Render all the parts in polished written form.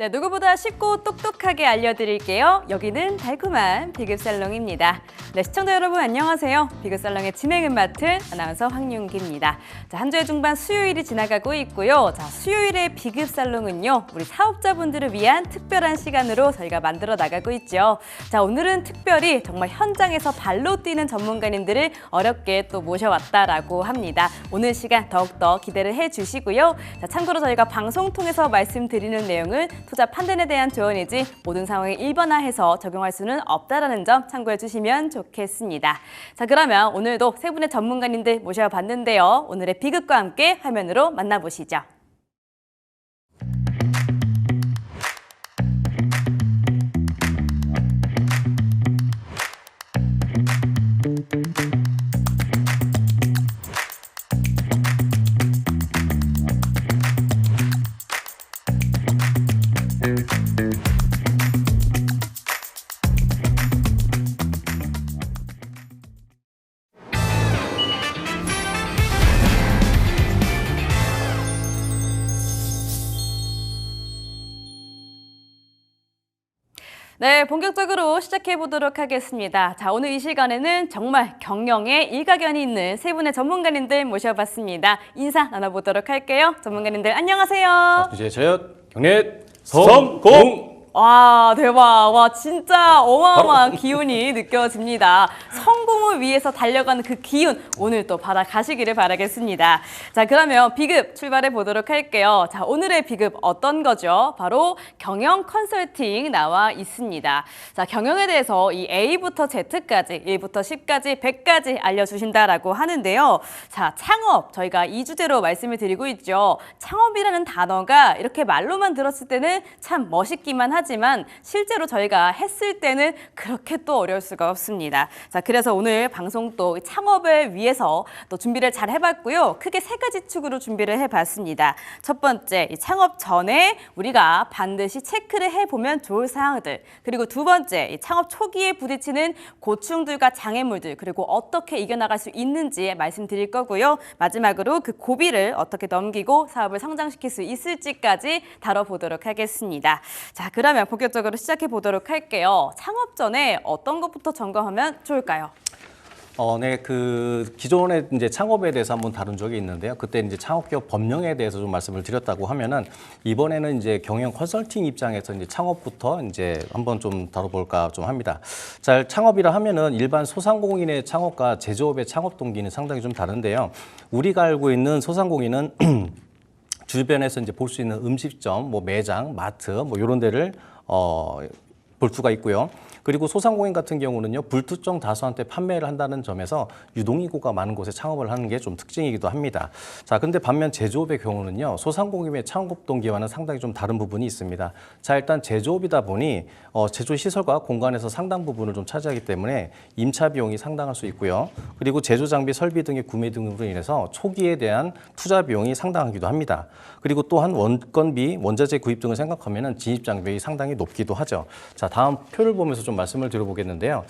네, 누구보다 쉽고 똑똑하게 알려드릴게요. 여기는 달콤한 비급살롱입니다. 네, 시청자 여러분 안녕하세요. 비급살롱의 진행을 맡은 아나운서 황윤기입니다. 자, 한 주의 중반 수요일이 지나가고 있고요. 자, 수요일의 비급살롱은요, 우리 사업자분들을 위한 특별한 시간으로 저희가 만들어 나가고 있죠. 자, 오늘은 특별히 정말 현장에서 발로 뛰는 전문가님들을 어렵게 또 모셔왔다라고 합니다. 오늘 시간 더욱더 기대를 해주시고요. 자, 참고로 저희가 방송 통해서 말씀드리는 내용은 투자 판단에 대한 조언이지 모든 상황에 일반화해서 적용할 수는 없다라는 점 참고해 주시면 좋겠습니다. 자, 그러면 오늘도 세 분의 전문가님들 모셔봤는데요. 오늘의 비극과 함께 화면으로 만나보시죠. 네, 본격적으로 시작해 보도록 하겠습니다. 자, 오늘 이 시간에는 정말 경영에 일가견이 있는 세 분의 전문가님들 모셔봤습니다. 인사 나눠보도록 할게요. 전문가님들 안녕하세요. 저요 경례 성공. 와, 대박. 와, 진짜 어마어마한 기운이 느껴집니다. 성공을 위해서 달려가는 그 기운 오늘 또 받아가시기를 바라겠습니다. 자, 그러면 비급 출발해 보도록 할게요. 자, 오늘의 비급 어떤 거죠? 바로 경영 컨설팅 나와 있습니다. 자, 경영에 대해서 이 A부터 Z까지, 1부터 10까지, 100까지 알려주신다라고 하는데요. 자, 창업 저희가 이 주제로 말씀을 드리고 있죠. 창업이라는 단어가 이렇게 말로만 들었을 때는 참 멋있기만 하지만 실제로 저희가 했을 때는 그렇게 또 어려울 수가 없습니다. 자, 그래서 오늘 방송 또 창업을 위해서 또 준비를 잘 해봤고요. 크게 세 가지 축으로 준비를 해봤습니다. 첫 번째, 이 창업 전에 우리가 반드시 체크를 해보면 좋을 사항들. 그리고 두 번째, 이 창업 초기에 부딪히는 고충들과 장애물들, 그리고 어떻게 이겨나갈 수 있는지 말씀드릴 거고요. 마지막으로 그 고비를 어떻게 넘기고 사업을 성장시킬 수 있을지까지 다뤄보도록 하겠습니다. 자, 그러면 본격적으로 시작해 보도록 할게요. 창업 전에 어떤 것부터 점검하면 좋을까요? 네, 기존에 이제 창업에 대해서 한번 다룬 적이 있는데요. 그때 이제 창업기업 법령에 대해서 좀 말씀을 드렸다고 하면은 이번에는 이제 경영 컨설팅 입장에서 이제 창업부터 이제 한번 좀 다뤄볼까 좀 합니다. 자, 창업이라 하면은 일반 소상공인의 창업과 제조업의 창업 동기는 상당히 좀 다른데요. 우리가 알고 있는 소상공인은 주변에서 이제 볼 수 있는 음식점, 뭐 매장, 마트, 뭐 이런 데를 볼 수가 있고요. 그리고 소상공인 같은 경우는요, 불특정 다수한테 판매를 한다는 점에서 유동인구가 많은 곳에 창업을 하는 게 좀 특징이기도 합니다. 자, 근데 반면 제조업의 경우는요, 소상공인의 창업 동기와는 상당히 좀 다른 부분이 있습니다. 자, 일단 제조업이다 보니 제조 시설과 공간에서 상당 부분을 좀 차지하기 때문에 임차 비용이 상당할 수 있고요. 그리고 제조 장비, 설비 등의 구매 등으로 인해서 초기에 대한 투자 비용이 상당하기도 합니다. 그리고 또한 원건비, 원자재 구입 등을 생각하면 진입 장벽이 상당히 높기도 하죠. 자, 다음 표를 보면서 좀 말씀을 드려보겠는데요.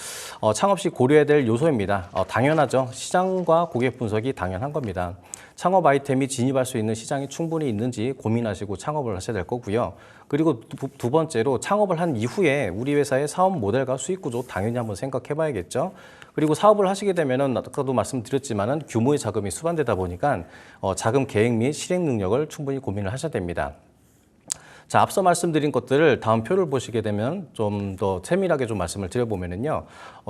창업 시 고려해야 될 요소입니다. 당연하죠. 시장과 고객 분석이 당연한 겁니다. 창업 아이템이 진입할 수 있는 시장이 충분히 있는지 고민하시고 창업을 하셔야 될 거고요. 그리고 두 번째로 창업을 한 이후에 우리 회사의 사업 모델과 수익 구조 당연히 한번 생각해 봐야겠죠. 그리고 사업을 하시게 되면은 아까도 말씀드렸지만은 규모의 자금이 수반되다 보니까 자금 계획 및 실행 능력을 충분히 고민을 하셔야 됩니다. 자, 앞서 말씀드린 것들을 다음 표를 보시게 되면 좀 더 세밀하게 좀 말씀을 드려보면은요.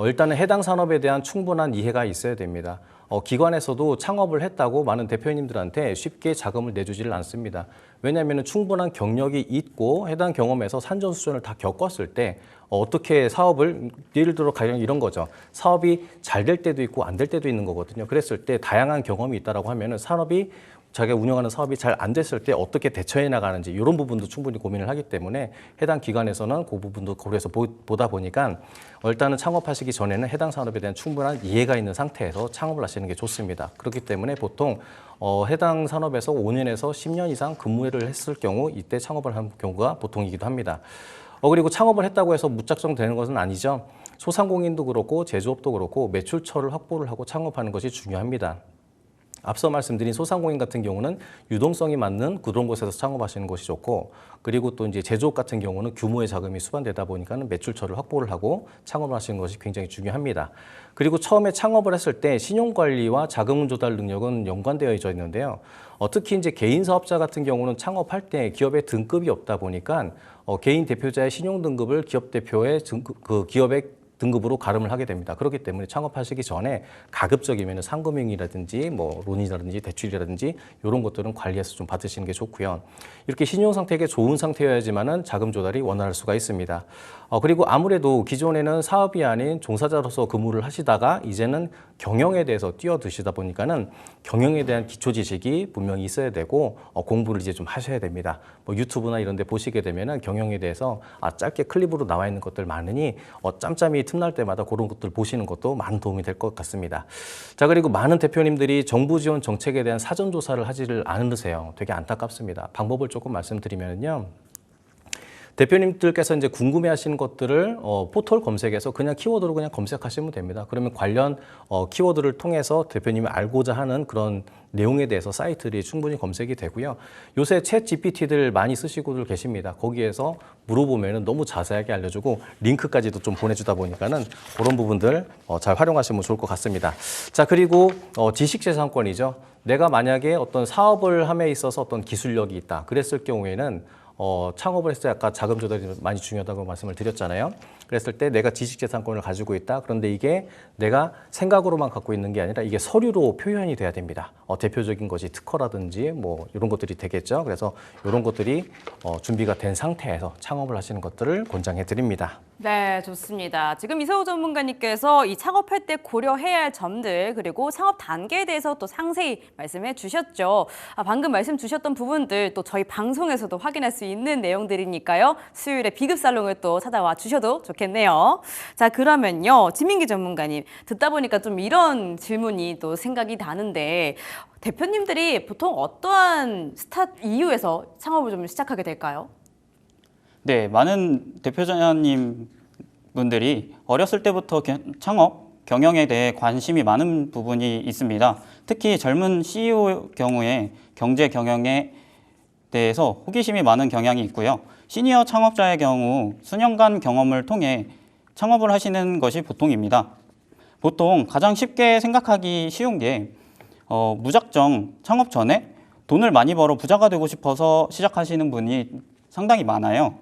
일단은 해당 산업에 대한 충분한 이해가 있어야 됩니다. 기관에서도 창업을 했다고 많은 대표님들한테 쉽게 자금을 내주지를 않습니다. 왜냐하면 충분한 경력이 있고 해당 경험에서 산전수전을 다 겪었을 때 어떻게 사업을, 예를 들어 가령 이런 거죠. 사업이 잘 될 때도 있고 안 될 때도 있는 거거든요. 그랬을 때 다양한 경험이 있다라고 하면은 산업이 자기가 운영하는 사업이 잘 안 됐을 때 어떻게 대처해 나가는지 이런 부분도 충분히 고민을 하기 때문에 해당 기관에서는 그 부분도 고려해서 보다 보니까 일단은 창업하시기 전에는 해당 산업에 대한 충분한 이해가 있는 상태에서 창업을 하시는 게 좋습니다. 그렇기 때문에 보통 해당 산업에서 5년에서 10년 이상 근무를 했을 경우 이때 창업을 한 경우가 보통이기도 합니다. 그리고 창업을 했다고 해서 무작정 되는 것은 아니죠. 소상공인도 그렇고 제조업도 그렇고 매출처를 확보를 하고 창업하는 것이 중요합니다. 앞서 말씀드린 소상공인 같은 경우는 유동성이 맞는 그런 곳에서 창업하시는 것이 좋고, 그리고 또 이제 제조업 같은 경우는 규모의 자금이 수반되다 보니까는 매출처를 확보를 하고 창업을 하시는 것이 굉장히 중요합니다. 그리고 처음에 창업을 했을 때 신용관리와 자금 조달 능력은 연관되어 있는데요. 특히 이제 개인 사업자 같은 경우는 창업할 때 기업의 등급이 없다 보니까 개인 대표자의 신용 등급을 기업 대표의 그 기업의 등급으로 가름을 하게 됩니다. 그렇기 때문에 창업하시기 전에 가급적이면 상금융이라든지 뭐 론이라든지 대출이라든지 이런 것들은 관리해서 좀 받으시는 게 좋고요. 이렇게 신용 상태가 좋은 상태여야지만은 자금 조달이 원활할 수가 있습니다. 그리고 아무래도 기존에는 사업이 아닌 종사자로서 근무를 하시다가 이제는 경영에 대해서 뛰어드시다 보니까는 경영에 대한 기초 지식이 분명히 있어야 되고 공부를 이제 좀 하셔야 됩니다. 뭐 유튜브나 이런 데 보시게 되면은 경영에 대해서 짧게 클립으로 나와 있는 것들 많으니 짬짬이 틈날 때마다 그런 것들 보시는 것도 많은 도움이 될 것 같습니다. 자, 그리고 많은 대표님들이 정부 지원 정책에 대한 사전 조사를 하지를 않으세요. 되게 안타깝습니다. 방법을 조금 말씀드리면요. 대표님들께서 이제 궁금해하시는 것들을 포털 검색에서 그냥 키워드로 그냥 검색하시면 됩니다. 그러면 관련 키워드를 통해서 대표님이 알고자 하는 그런 내용에 대해서 사이트들이 충분히 검색이 되고요. 요새 챗 GPT들 많이 쓰시고들 계십니다. 거기에서 물어보면 너무 자세하게 알려주고 링크까지도 좀 보내주다 보니까는 그런 부분들 잘 활용하시면 좋을 것 같습니다. 자, 그리고 지식재산권이죠. 내가 만약에 어떤 사업을 함에 있어서 어떤 기술력이 있다. 그랬을 경우에는 창업을 했을 때 아까 자금 조달이 많이 중요하다고 말씀을 드렸잖아요. 그랬을 때 내가 지식재산권을 가지고 있다. 그런데 이게 내가 생각으로만 갖고 있는 게 아니라 이게 서류로 표현이 돼야 됩니다. 대표적인 것이 특허라든지 뭐 이런 것들이 되겠죠. 그래서 이런 것들이 준비가 된 상태에서 창업을 하시는 것들을 권장해 드립니다. 네, 좋습니다. 지금 이세호 전문가님께서 이 창업할 때 고려해야 할 점들 그리고 창업 단계에 대해서 또 상세히 말씀해 주셨죠. 방금 말씀 주셨던 부분들 또 저희 방송에서도 확인할 수 있는 내용들이니까요. 수요일에 비급살롱을 또 찾아와 주셔도 좋겠네요. 자, 그러면요. 지민기 전문가님 듣다 보니까 좀 이런 질문이 또 생각이 나는데 대표님들이 보통 어떠한 이유에서 창업을 좀 시작하게 될까요? 네, 많은 대표자님 분들이 어렸을 때부터 창업, 경영에 대해 관심이 많은 부분이 있습니다. 특히 젊은 CEO 경우에 경제 경영에 대해서 호기심이 많은 경향이 있고요. 시니어 창업자의 경우 수년간 경험을 통해 창업을 하시는 것이 보통입니다. 보통 가장 쉽게 생각하기 쉬운 게 무작정 창업 전에 돈을 많이 벌어 부자가 되고 싶어서 시작하시는 분이 상당히 많아요.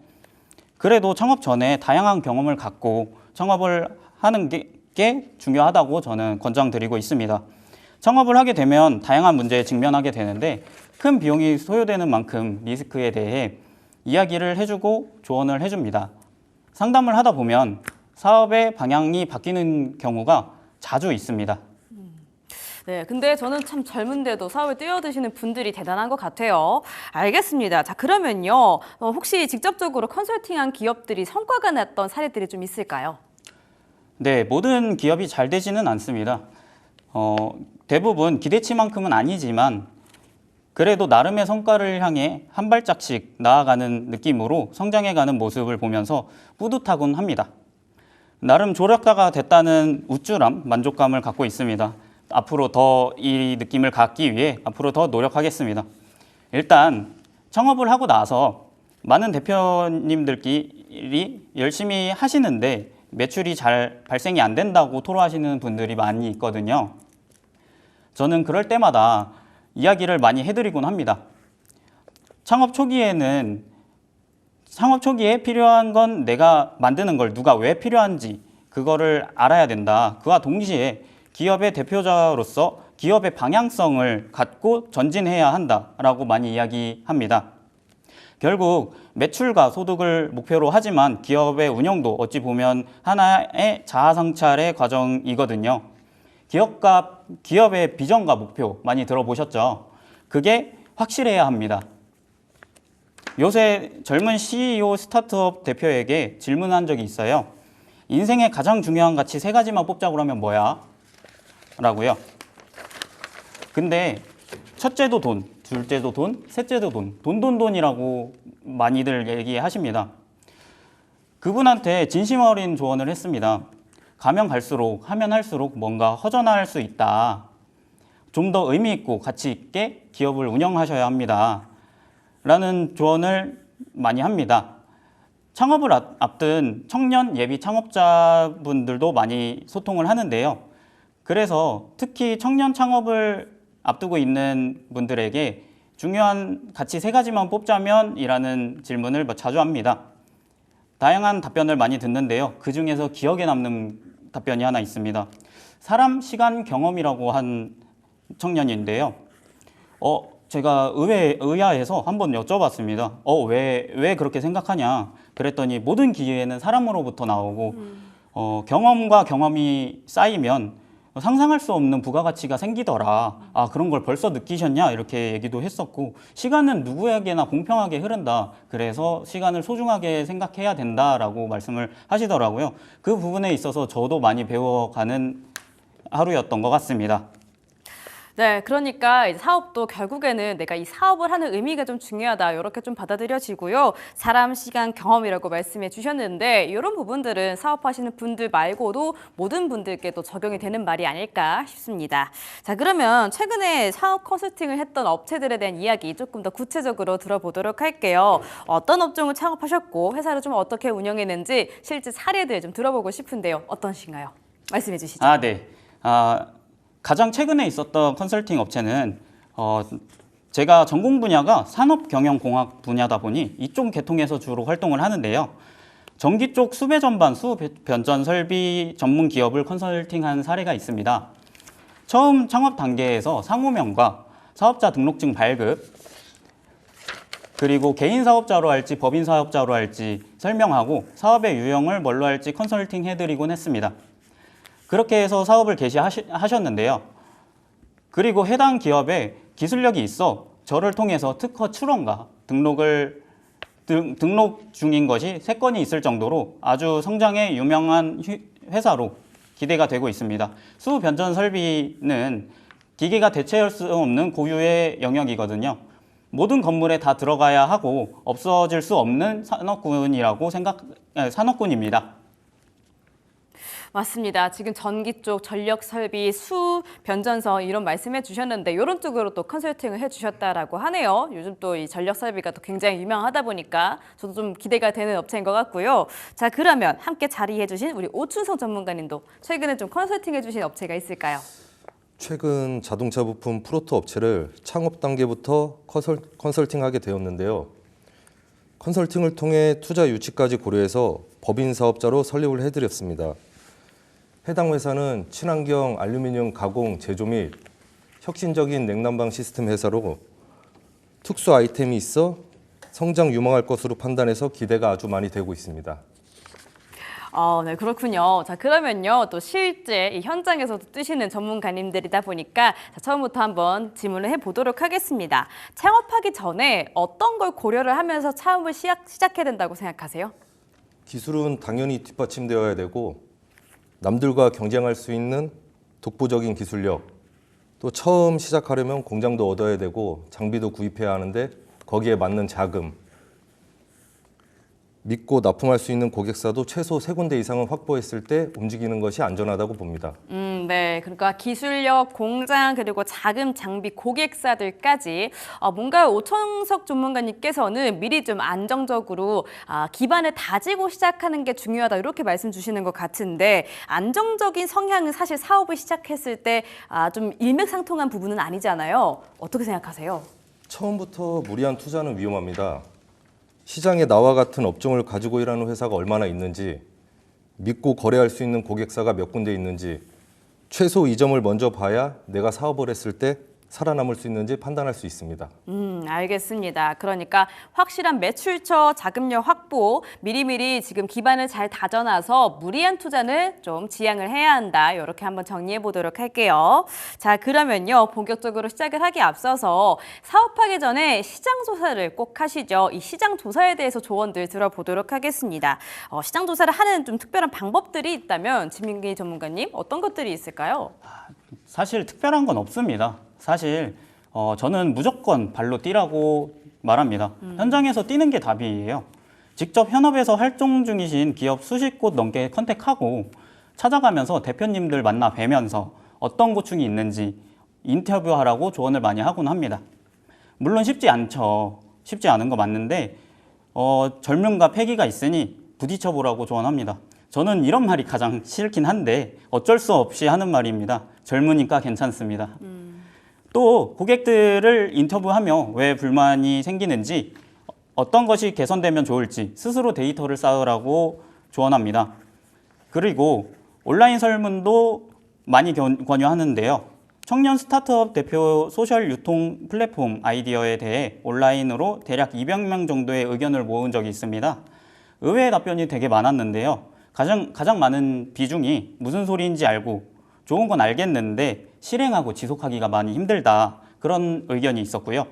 그래도 창업 전에 다양한 경험을 갖고 창업을 하는 게 중요하다고 저는 권장드리고 있습니다. 창업을 하게 되면 다양한 문제에 직면하게 되는데 큰 비용이 소요되는 만큼 리스크에 대해 이야기를 해주고 조언을 해줍니다. 상담을 하다 보면 사업의 방향이 바뀌는 경우가 자주 있습니다. 네, 근데 저는 참 젊은데도 사업에 뛰어드시는 분들이 대단한 것 같아요. 알겠습니다. 자, 그러면요. 혹시 직접적으로 컨설팅한 기업들이 성과가 났던 사례들이 좀 있을까요? 네, 모든 기업이 잘 되지는 않습니다. 대부분 기대치만큼은 아니지만 그래도 나름의 성과를 향해 한 발짝씩 나아가는 느낌으로 성장해가는 모습을 보면서 뿌듯하곤 합니다. 나름 조력자가 됐다는 우쭐함, 만족감을 갖고 있습니다. 앞으로 더 이 느낌을 갖기 위해 앞으로 더 노력하겠습니다. 일단 창업을 하고 나서 많은 대표님들끼리 열심히 하시는데 매출이 잘 발생이 안 된다고 토로하시는 분들이 많이 있거든요. 저는 그럴 때마다 이야기를 많이 해드리곤 합니다. 창업 초기에 필요한 건 내가 만드는 걸 누가 왜 필요한지 그거를 알아야 된다. 그와 동시에 기업의 대표자로서 기업의 방향성을 갖고 전진해야 한다라고 많이 이야기합니다. 결국 매출과 소득을 목표로 하지만 기업의 운영도 어찌 보면 하나의 자아성찰의 과정이거든요. 기업의 비전과 목표 많이 들어보셨죠? 그게 확실해야 합니다. 요새 젊은 CEO 스타트업 대표에게 질문한 적이 있어요. 인생의 가장 중요한 가치 3가지만 뽑자고 하면 뭐야? 라고요. 근데 첫째도 돈, 둘째도 돈, 셋째도 돈, 돈이라고 많이들 얘기하십니다. 그분한테 진심 어린 조언을 했습니다. 가면 갈수록, 하면 할수록 뭔가 허전할 수 있다. 좀 더 의미 있고 가치 있게 기업을 운영하셔야 합니다. 라는 조언을 많이 합니다. 창업을 앞둔 청년 예비 창업자분들도 많이 소통을 하는데요. 그래서 특히 청년 창업을 앞두고 있는 분들에게 중요한 가치 3가지만 뽑자면 이라는 질문을 자주 합니다. 다양한 답변을 많이 듣는데요. 그 중에서 기억에 남는 답변이 하나 있습니다. 사람, 시간, 경험이라고 한 청년인데요. 제가 의아해서 한번 여쭤봤습니다. 왜 그렇게 생각하냐? 그랬더니 모든 기회는 사람으로부터 나오고 경험과 경험이 쌓이면 상상할 수 없는 부가가치가 생기더라. 그런 걸 벌써 느끼셨냐? 이렇게 얘기도 했었고, 시간은 누구에게나 공평하게 흐른다. 그래서 시간을 소중하게 생각해야 된다라고 말씀을 하시더라고요. 그 부분에 있어서 저도 많이 배워가는 하루였던 것 같습니다. 네, 그러니까 이제 사업도 결국에는 내가 이 사업을 하는 의미가 좀 중요하다, 이렇게 좀 받아들여지고요. 사람, 시간, 경험이라고 말씀해 주셨는데 이런 부분들은 사업하시는 분들 말고도 모든 분들께도 적용이 되는 말이 아닐까 싶습니다. 자, 그러면 최근에 사업 컨설팅을 했던 업체들에 대한 이야기 조금 더 구체적으로 들어보도록 할게요. 어떤 업종을 창업하셨고 회사를 좀 어떻게 운영했는지 실제 사례들 좀 들어보고 싶은데요. 어떠신가요? 말씀해 주시죠. 네. 가장 최근에 있었던 컨설팅 업체는 제가 전공 분야가 산업경영공학 분야다 보니 이쪽 계통에서 주로 활동을 하는데요. 전기 쪽 수배 전반, 수변전 설비 전문 기업을 컨설팅한 사례가 있습니다. 처음 창업 단계에서 상호명과 사업자 등록증 발급, 그리고 개인 사업자로 할지 법인 사업자로 할지 설명하고 사업의 유형을 뭘로 할지 컨설팅 해드리곤 했습니다. 그렇게 해서 사업을 개시하셨는데요. 그리고 해당 기업에 기술력이 있어 저를 통해서 특허 출원과 등록 중인 것이 3건이 있을 정도로 아주 성장에 유명한 회사로 기대가 되고 있습니다. 수변전 설비는 기계가 대체할 수 없는 고유의 영역이거든요. 모든 건물에 다 들어가야 하고 없어질 수 없는 산업군입니다. 맞습니다. 지금 전기 쪽 전력 설비, 수, 변전서 이런 말씀해 주셨는데 이런 쪽으로 또 컨설팅을 해 주셨다라고 하네요. 요즘 또 이 전력 설비가 또 굉장히 유명하다 보니까 저도 좀 기대가 되는 업체인 것 같고요. 자, 그러면 함께 자리해 주신 우리 오춘성 전문가님도 최근에 좀 컨설팅 해 주신 업체가 있을까요? 최근 자동차 부품 프로토 업체를 창업 단계부터 컨설팅하게 되었는데요. 컨설팅을 통해 투자 유치까지 고려해서 법인 사업자로 설립을 해드렸습니다. 해당 회사는 친환경 알루미늄 가공 제조 및 혁신적인 냉난방 시스템 회사로 특수 아이템이 있어 성장 유망할 것으로 판단해서 기대가 아주 많이 되고 있습니다. 네, 그렇군요. 자, 그러면요, 또 실제 이 현장에서도 뜨시는 전문가님들이다 보니까 자, 처음부터 한번 질문을 해보도록 하겠습니다. 창업하기 전에 어떤 걸 고려를 하면서 창업을 시작해야 된다고 생각하세요? 기술은 당연히 뒷받침되어야 되고 남들과 경쟁할 수 있는 독보적인 기술력, 또 처음 시작하려면 공장도 얻어야 되고 장비도 구입해야 하는데 거기에 맞는 자금, 믿고 납품할 수 있는 고객사도 최소 3군데 이상은 확보했을 때 움직이는 것이 안전하다고 봅니다. 네. 그러니까 기술력, 공장, 그리고 자금, 장비, 고객사들까지 뭔가 오천석 전문가님께서는 미리 좀 안정적으로 기반을 다지고 시작하는 게 중요하다 이렇게 말씀 주시는 것 같은데 안정적인 성향은 사실 사업을 시작했을 때 좀 일맥상통한 부분은 아니잖아요. 어떻게 생각하세요? 처음부터 무리한 투자는 위험합니다. 시장에 나와 같은 업종을 가지고 일하는 회사가 얼마나 있는지, 믿고 거래할 수 있는 고객사가 몇 군데 있는지, 최소 이 점을 먼저 봐야 내가 사업을 했을 때 살아남을 수 있는지 판단할 수 있습니다. 알겠습니다. 그러니까 확실한 매출처, 자금력 확보, 미리미리 지금 기반을 잘 다져놔서 무리한 투자는 좀 지양을 해야 한다. 이렇게 한번 정리해 보도록 할게요. 자, 그러면요. 본격적으로 시작을 하기 앞서서 사업하기 전에 시장 조사를 꼭 하시죠. 이 시장 조사에 대해서 조언들 들어보도록 하겠습니다. 시장 조사를 하는 좀 특별한 방법들이 있다면 지민기 전문가님 어떤 것들이 있을까요? 사실 특별한 건 없습니다. 사실 저는 무조건 발로 뛰라고 말합니다. 현장에서 뛰는 게 답이에요. 직접 현업에서 활동 중이신 기업 수십 곳 넘게 컨택하고 찾아가면서 대표님들 만나 뵈면서 어떤 고충이 있는지 인터뷰하라고 조언을 많이 하곤 합니다. 물론 쉽지 않죠. 쉽지 않은 거 맞는데 젊음과 패기가 있으니 부딪혀보라고 조언합니다. 저는 이런 말이 가장 싫긴 한데 어쩔 수 없이 하는 말입니다. 젊으니까 괜찮습니다. 또 고객들을 인터뷰하며 왜 불만이 생기는지, 어떤 것이 개선되면 좋을지 스스로 데이터를 쌓으라고 조언합니다. 그리고 온라인 설문도 많이 권유하는데요. 청년 스타트업 대표 소셜 유통 플랫폼 아이디어에 대해 온라인으로 대략 200명 정도의 의견을 모은 적이 있습니다. 의외의 답변이 되게 많았는데요. 가장 많은 비중이 무슨 소리인지 알고 좋은 건 알겠는데 실행하고 지속하기가 많이 힘들다, 그런 의견이 있었고요.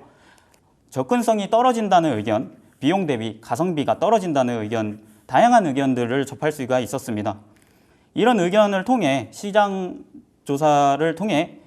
접근성이 떨어진다는 의견, 비용 대비 가성비가 떨어진다는 의견, 다양한 의견들을 접할 수가 있었습니다. 이런 의견을 통해 시장 조사를 통해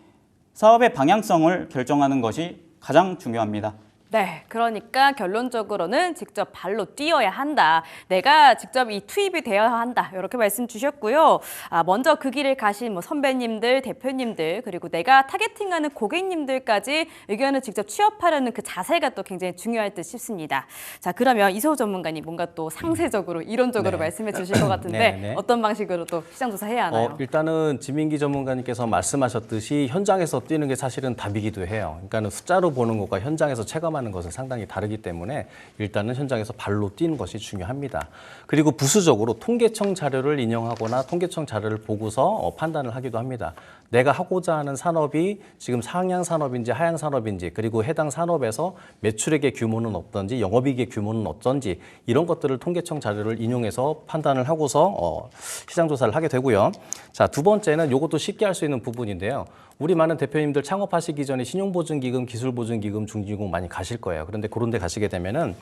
사업의 방향성을 결정하는 것이 가장 중요합니다. 네, 그러니까 결론적으로는 직접 발로 뛰어야 한다. 내가 직접 이 투입이 되어야 한다. 이렇게 말씀 주셨고요. 먼저 그 길을 가신 뭐 선배님들, 대표님들, 그리고 내가 타겟팅하는 고객님들까지 의견을 직접 취업하려는 그 자세가 또 굉장히 중요할 듯 싶습니다. 자, 그러면 이서우 전문가님 뭔가 또 상세적으로, 이론적으로 말씀해 주실 것 같은데 어떤 방식으로 또 시장 조사해야 하나요? 일단은 지민기 전문가님께서 말씀하셨듯이 현장에서 뛰는 게 사실은 답이기도 해요. 그러니까는 숫자로 보는 것과 현장에서 체감하는 것은 상당히 다르기 때문에 일단은 현장에서 발로 뛰는 것이 중요합니다. 그리고 부수적으로 통계청 자료를 인용하거나 통계청 자료를 보고서 판단을 하기도 합니다. 내가 하고자 하는 산업이 지금 상향 산업인지 하향 산업인지, 그리고 해당 산업에서 매출액의 규모는 어떤지, 영업이익의 규모는 어떤지, 이런 것들을 통계청 자료를 인용해서 판단을 하고서 시장 조사를 하게 되고요. 자, 두 번째는 이것도 쉽게 할 수 있는 부분인데요. 우리 많은 대표님들 창업하시기 전에 신용보증기금, 기술보증기금, 중진공 많이 가실 거예요. 그런데 그런 데 가시게 되면은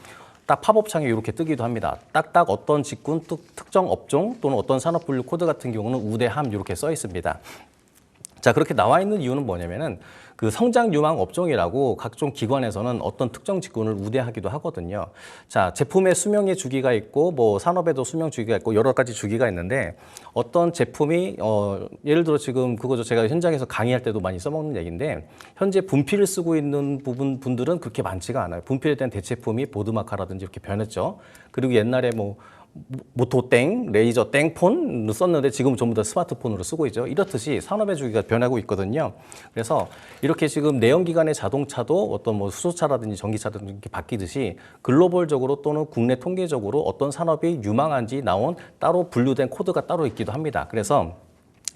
딱 팝업창에 이렇게 뜨기도 합니다. 딱딱 어떤 직군, 특정 업종 또는 어떤 산업 분류 코드 같은 경우는 우대함 이렇게 써 있습니다. 자, 그렇게 나와 있는 이유는 뭐냐면은 그 성장 유망 업종이라고 각종 기관에서는 어떤 특정 직군을 우대하기도 하거든요. 자, 제품의 수명의 주기가 있고 뭐 산업에도 수명 주기가 있고 여러 가지 주기가 있는데 어떤 제품이 예를 들어 지금 그거죠. 제가 현장에서 강의할 때도 많이 써먹는 얘기인데 현재 분필을 쓰고 있는 분들은 그렇게 많지가 않아요. 분필에 대한 대체품이 보드마카라든지 이렇게 변했죠. 그리고 옛날에 뭐 모토땡, 레이저 땡폰을 썼는데 지금 전부 다 스마트폰으로 쓰고 있죠. 이렇듯이 산업의 주기가 변하고 있거든요. 그래서 이렇게 지금 내연기관의 자동차도 어떤 뭐 수소차라든지 전기차라든지 이렇게 바뀌듯이 글로벌적으로 또는 국내 통계적으로 어떤 산업이 유망한지 나온 따로 분류된 코드가 따로 있기도 합니다. 그래서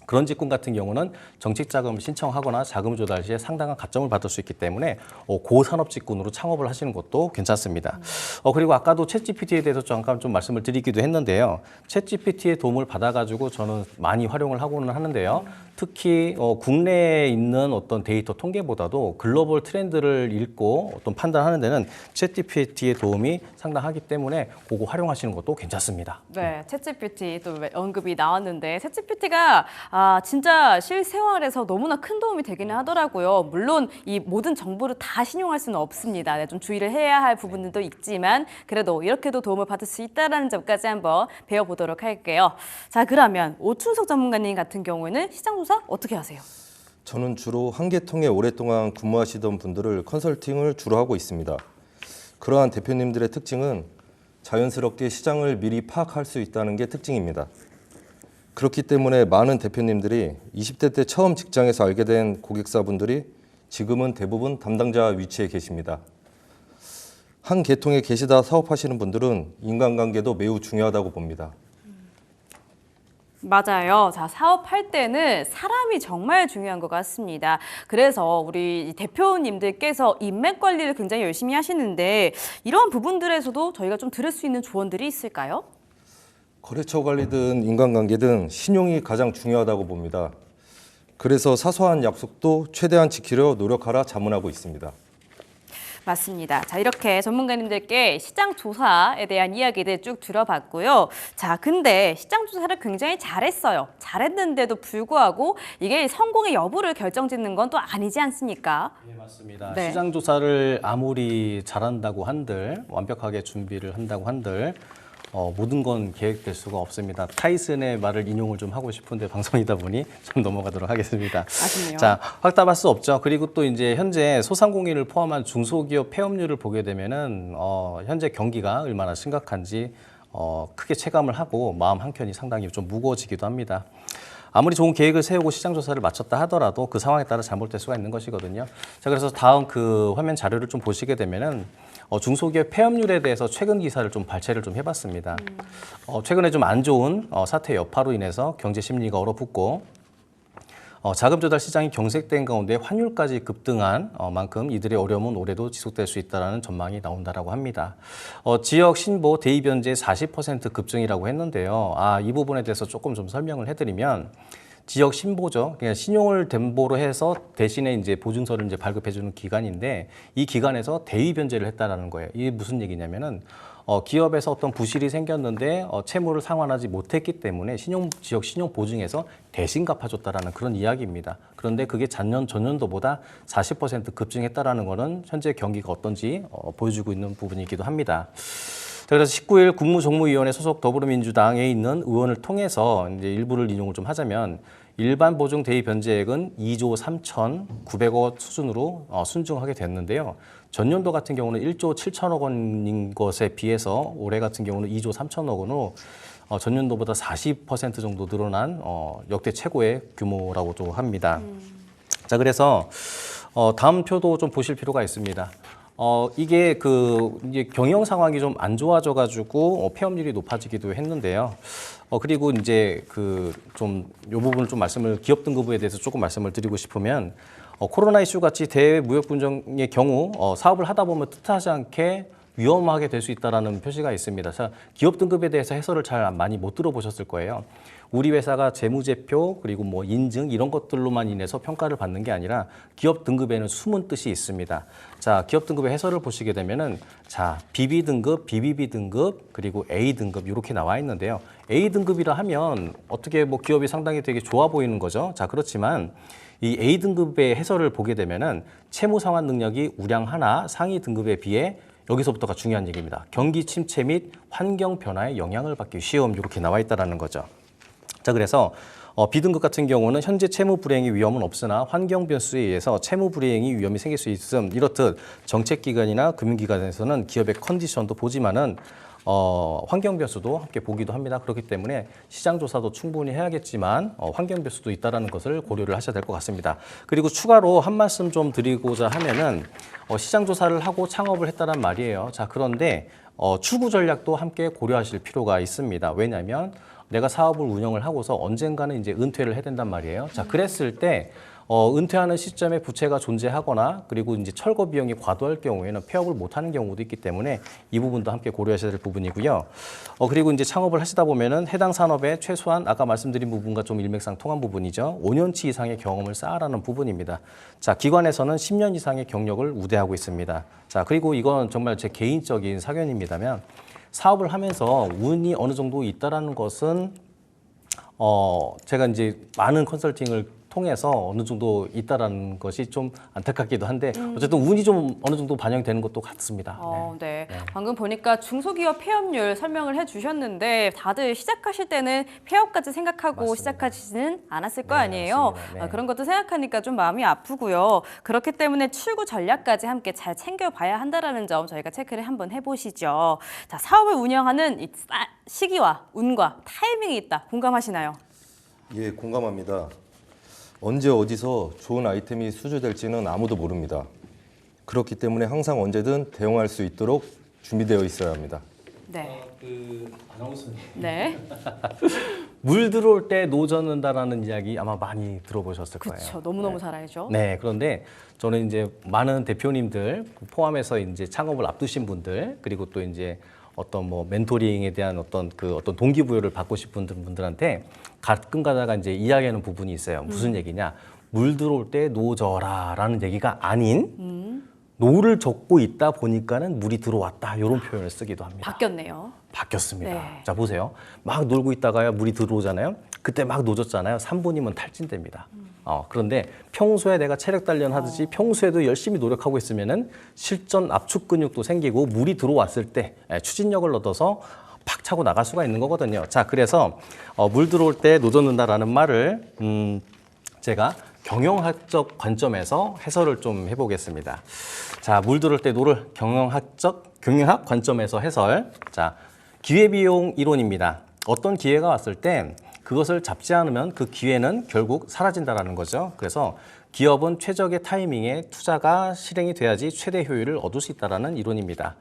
그런 직군 같은 경우는 정책 자금을 신청하거나 자금 조달 시에 상당한 가점을 받을 수 있기 때문에 고산업 직군으로 창업을 하시는 것도 괜찮습니다. 그리고 아까도 챗GPT에 대해서 잠깐 좀 말씀을 드리기도 했는데요. 챗GPT의 도움을 받아가지고 저는 많이 활용을 하고는 하는데요. 특히 국내에 있는 어떤 데이터 통계보다도 글로벌 트렌드를 읽고 어떤 판단하는 데는 챗GPT의 도움이 상당하기 때문에 그거 활용하시는 것도 괜찮습니다. 네, 챗GPT 또 언급이 나왔는데 챗GPT가 진짜 실생활에서 너무나 큰 도움이 되기는 하더라고요. 물론 이 모든 정보를 다 신용할 수는 없습니다. 네, 좀 주의를 해야 할 부분들도 있지만 그래도 이렇게도 도움을 받을 수 있다는 점까지 한번 배워보도록 할게요. 자, 그러면 오춘석 전문가님 같은 경우에는 시장 조사 어떻게 하세요? 저는 주로 한계통에 오랫동안 근무하시던 분들을 컨설팅을 주로 하고 있습니다. 그러한 대표님들의 특징은 자연스럽게 시장을 미리 파악할 수 있다는 게 특징입니다. 그렇기 때문에 많은 대표님들이 20대 때 처음 직장에서 알게 된 고객사분들이 지금은 대부분 담당자 위치에 계십니다. 한 계통에 계시다 사업하시는 분들은 인간관계도 매우 중요하다고 봅니다. 맞아요. 자, 사업할 때는 사람이 정말 중요한 것 같습니다. 그래서 우리 대표님들께서 인맥 관리를 굉장히 열심히 하시는데 이런 부분들에서도 저희가 좀 들을 수 있는 조언들이 있을까요? 거래처 관리든 인간관계든 신용이 가장 중요하다고 봅니다. 그래서 사소한 약속도 최대한 지키려 노력하라 자문하고 있습니다. 맞습니다. 자, 이렇게 전문가님들께 시장 조사에 대한 이야기들 쭉 들어봤고요. 자, 근데 시장 조사를 굉장히 잘했어요. 잘했는데도 불구하고 이게 성공의 여부를 결정짓는 건 또 아니지 않습니까? 네, 맞습니다. 네. 시장 조사를 아무리 잘한다고 한들, 완벽하게 준비를 한다고 한들 모든 건 계획될 수가 없습니다. 타이슨의 말을 인용을 좀 하고 싶은데 방송이다 보니 좀 넘어가도록 하겠습니다. 아쉽네요. 자, 확답할 수 없죠. 그리고 또 이제 현재 소상공인을 포함한 중소기업 폐업률을 보게 되면은 현재 경기가 얼마나 심각한지 크게 체감을 하고 마음 한켠이 상당히 좀 무거워지기도 합니다. 아무리 좋은 계획을 세우고 시장 조사를 마쳤다 하더라도 그 상황에 따라 잘못될 수가 있는 것이거든요. 자, 그래서 다음 그 화면 자료를 좀 보시게 되면은 중소기업 폐업률에 대해서 최근 기사를 좀 발췌를 좀 해봤습니다. 최근에 좀 안 좋은 사태 여파로 인해서 경제 심리가 얼어붙고 자금 조달 시장이 경색된 가운데 환율까지 급등한 만큼 이들의 어려움은 올해도 지속될 수 있다는 전망이 나온다라고 합니다. 지역 신보 대입 변제 40% 급증이라고 했는데요. 이 부분에 대해서 조금 좀 설명을 해드리면 지역 신보죠. 그냥 신용을 담보로 해서 대신에 이제 보증서를 이제 발급해주는 기관인데 이 기관에서 대위 변제를 했다라는 거예요. 이게 무슨 얘기냐면은 기업에서 어떤 부실이 생겼는데 채무를 상환하지 못했기 때문에 지역 신용 보증에서 대신 갚아줬다라는 그런 이야기입니다. 그런데 그게 전년도보다 40% 급증했다라는 거는 현재 경기가 어떤지 보여주고 있는 부분이기도 합니다. 그래서 19일 국무정무위원회 소속 더불어민주당에 있는 의원을 통해서 이제 일부를 인용을 좀 하자면 일반 보증 대입 변제액은 2조 3,900억 수준으로 순증하게 됐는데요. 전년도 같은 경우는 1조 7천억 원인 것에 비해서 올해 같은 경우는 2조 3천억 원으로 전년도보다 40% 정도 늘어난 역대 최고의 규모라고도 합니다. 자, 그래서 다음 표도 좀 보실 필요가 있습니다. 이게 이제 경영 상황이 좀 안 좋아져 가지고 폐업률이 높아지기도 했는데요. 그리고 이제 좀 이 부분을 좀 기업 등급에 대해서 조금 말씀을 드리고 싶으면 코로나 이슈 같이 대외 무역 분쟁의 경우 사업을 하다 보면 뜻하지 않게 위험하게 될 수 있다라는 표시가 있습니다. 자, 기업 등급에 대해서 해설을 잘 많이 못 들어보셨을 거예요. 우리 회사가 재무제표 그리고 뭐 인증 이런 것들로만 인해서 평가를 받는 게 아니라 기업 등급에는 숨은 뜻이 있습니다. 자, 기업 등급의 해설을 보시게 되면은 자, BB 등급, BBB 등급 그리고 A 등급 이렇게 나와 있는데요. A 등급이라 하면 어떻게 뭐 기업이 상당히 되게 좋아 보이는 거죠. 자, 그렇지만 이 A 등급의 해설을 보게 되면은 채무 상환 능력이 우량 하나 상위 등급에 비해 여기서부터가 중요한 얘기입니다. 경기 침체 및 환경 변화에 영향을 받기 쉬움 이렇게 나와 있다라는 거죠. 자, 그래서 B등급 같은 경우는 현재 채무 불이행의 위험은 없으나 환경 변수에 의해서 채무 불이행의 위험이 생길 수 있음. 이렇듯 정책기관이나 금융기관에서는 기업의 컨디션도 보지만은 환경 변수도 함께 보기도 합니다. 그렇기 때문에 시장 조사도 충분히 해야겠지만 환경 변수도 있다라는 것을 고려를 하셔야 될 것 같습니다. 그리고 추가로 한 말씀 좀 드리고자 하면은 시장 조사를 하고 창업을 했다란 말이에요. 자, 그런데 출구 전략도 함께 고려하실 필요가 있습니다. 왜냐하면 내가 사업을 운영을 하고서 언젠가는 이제 은퇴를 해야 된단 말이에요. 자, 그랬을 때 은퇴하는 시점에 부채가 존재하거나 그리고 이제 철거 비용이 과도할 경우에는 폐업을 못하는 경우도 있기 때문에 이 부분도 함께 고려하셔야 될 부분이고요. 그리고 이제 창업을 하시다 보면은 해당 산업에 최소한 아까 말씀드린 부분과 좀 일맥상통한 부분이죠. 5년치 이상의 경험을 쌓아라는 부분입니다. 자, 기관에서는 10년 이상의 경력을 우대하고 있습니다. 자, 그리고 이건 정말 제 개인적인 사견입니다만 사업을 하면서 운이 어느 정도 있다라는 것은 제가 이제 많은 컨설팅을 통해서 어느 정도 있다라는 것이 좀 안타깝기도 한데 어쨌든 운이 좀 어느 정도 반영되는 것도 같습니다. 네. 방금 보니까 중소기업 폐업률 설명을 해주셨는데 다들 시작하실 때는 폐업까지 생각하고 맞습니다. 시작하지는 않았을 거 네, 아니에요. 맞습니다. 네. 그런 것도 생각하니까 좀 마음이 아프고요. 그렇기 때문에 출구 전략까지 함께 잘 챙겨봐야 한다는 점 저희가 체크를 한번 해보시죠. 자, 사업을 운영하는 이 시기와 운과 타이밍이 있다. 공감하시나요? 예, 공감합니다. 언제 어디서 좋은 아이템이 수주될지는 아무도 모릅니다. 그렇기 때문에 항상 언제든 대응할 수 있도록 준비되어 있어야 합니다. 네. 아나운서님. 네. 물 들어올 때 노 젓는다라는 이야기 아마 많이 들어보셨을 거예요. 그렇죠. 너무너무 잘 알죠. 네, 그런데 저는 이제 많은 대표님들 포함해서 이제 창업을 앞두신 분들 그리고 또 이제 어떤 뭐 멘토링에 대한 어떤 동기부여를 받고 싶은 분들한테 가끔 가다가 이제 이야기하는 부분이 있어요. 무슨 얘기냐? 물 들어올 때 노 져라라는 얘기가 아닌 노를 젓고 있다 보니까는 물이 들어왔다 이런 표현을 쓰기도 합니다. 바뀌었네요. 바뀌었습니다. 네. 자, 보세요. 막 놀고 있다가요 물이 들어오잖아요. 그때 막 노졌잖아요. 3분이면 탈진됩니다. 그런데 평소에 내가 체력 단련 하듯이 평소에도 열심히 노력하고 있으면은 실전 압축 근육도 생기고 물이 들어왔을 때 추진력을 얻어서 팍 차고 나갈 수가 있는 거거든요. 자, 그래서 물 들어올 때 노젓는다라는 말을 제가 경영학적 관점에서 해설을 좀 해보겠습니다. 자, 물 들어올 때 노를 경영학 관점에서 해설. 자, 기회비용 이론입니다. 어떤 기회가 왔을 때 그것을 잡지 않으면 그 기회는 결국 사라진다라는 거죠. 그래서 기업은 최적의 타이밍에 투자가 실행이 돼야지 최대 효율을 얻을 수 있다는 이론입니다.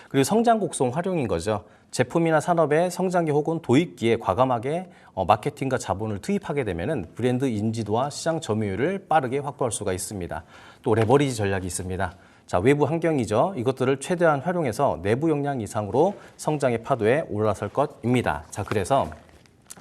그리고 성장 곡송 활용인 거죠. 제품이나 산업의 성장기 혹은 도입기에 과감하게 마케팅과 자본을 투입하게 되면 브랜드 인지도와 시장 점유율을 빠르게 확보할 수가 있습니다. 또 레버리지 전략이 있습니다. 자, 외부 환경이죠. 이것들을 최대한 활용해서 내부 역량 이상으로 성장의 파도에 올라설 것입니다. 자, 그래서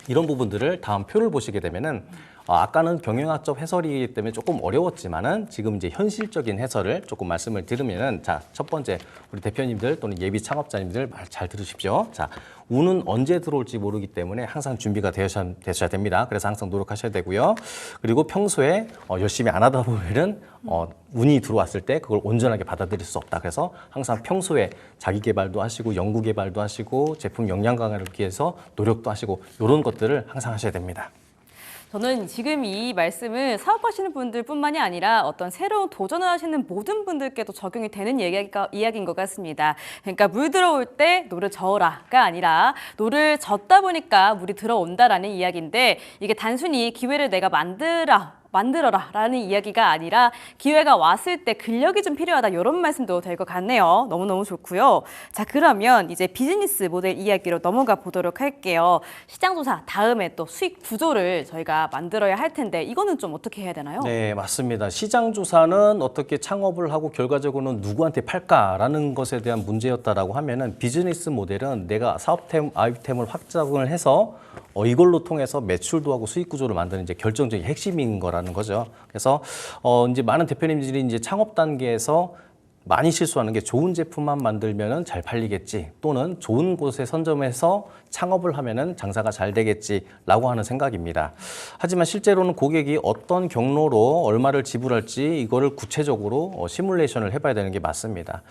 이런 부분들을 다음 표를 보시게 되면은 아까는 경영학적 해설이기 때문에 조금 어려웠지만은 지금 이제 현실적인 해설을 조금 말씀을 드리면은 자, 첫 번째 우리 대표님들 또는 예비 창업자님들 말 잘 들으십시오. 자, 운은 언제 들어올지 모르기 때문에 항상 준비가 되셔야 됩니다. 그래서 항상 노력하셔야 되고요. 그리고 평소에 열심히 안 하다 보면은 운이 들어왔을 때 그걸 온전하게 받아들일 수 없다. 그래서 항상 평소에 자기 개발도 하시고 연구 개발도 하시고 제품 역량 강화를 위해서 노력도 하시고 이런 것들을 항상 하셔야 됩니다. 저는 지금 이 말씀을 사업하시는 분들뿐만이 아니라 어떤 새로운 도전을 하시는 모든 분들께도 적용이 되는 이야기인 것 같습니다. 그러니까 물 들어올 때 노를 저어라가 아니라 노를 젓다 보니까 물이 들어온다라는 이야기인데 이게 단순히 기회를 내가 만들어라라는 이야기가 아니라 기회가 왔을 때 근력이 좀 필요하다 이런 말씀도 될 것 같네요. 너무너무 좋고요. 자, 그러면 이제 비즈니스 모델 이야기로 넘어가 보도록 할게요. 시장조사 다음에 또 수익 구조를 저희가 만들어야 할 텐데 이거는 좀 어떻게 해야 되나요? 네, 맞습니다. 시장조사는 어떻게 창업을 하고 결과적으로는 누구한테 팔까라는 것에 대한 문제였다라고 하면은 비즈니스 모델은 내가 사업템, 아이템을 확장을 해서 이걸로 통해서 매출도 하고 수익 구조를 만드는 이제 결정적인 핵심인 거라는 거죠. 그래서 이제 많은 대표님들이 이제 창업 단계에서 많이 실수하는 게 좋은 제품만 만들면은 잘 팔리겠지 또는 좋은 곳에 선점해서 창업을 하면은 장사가 잘 되겠지라고 하는 생각입니다. 하지만 실제로는 고객이 어떤 경로로 얼마를 지불할지 이거를 구체적으로 시뮬레이션을 해봐야 되는 게 맞습니다.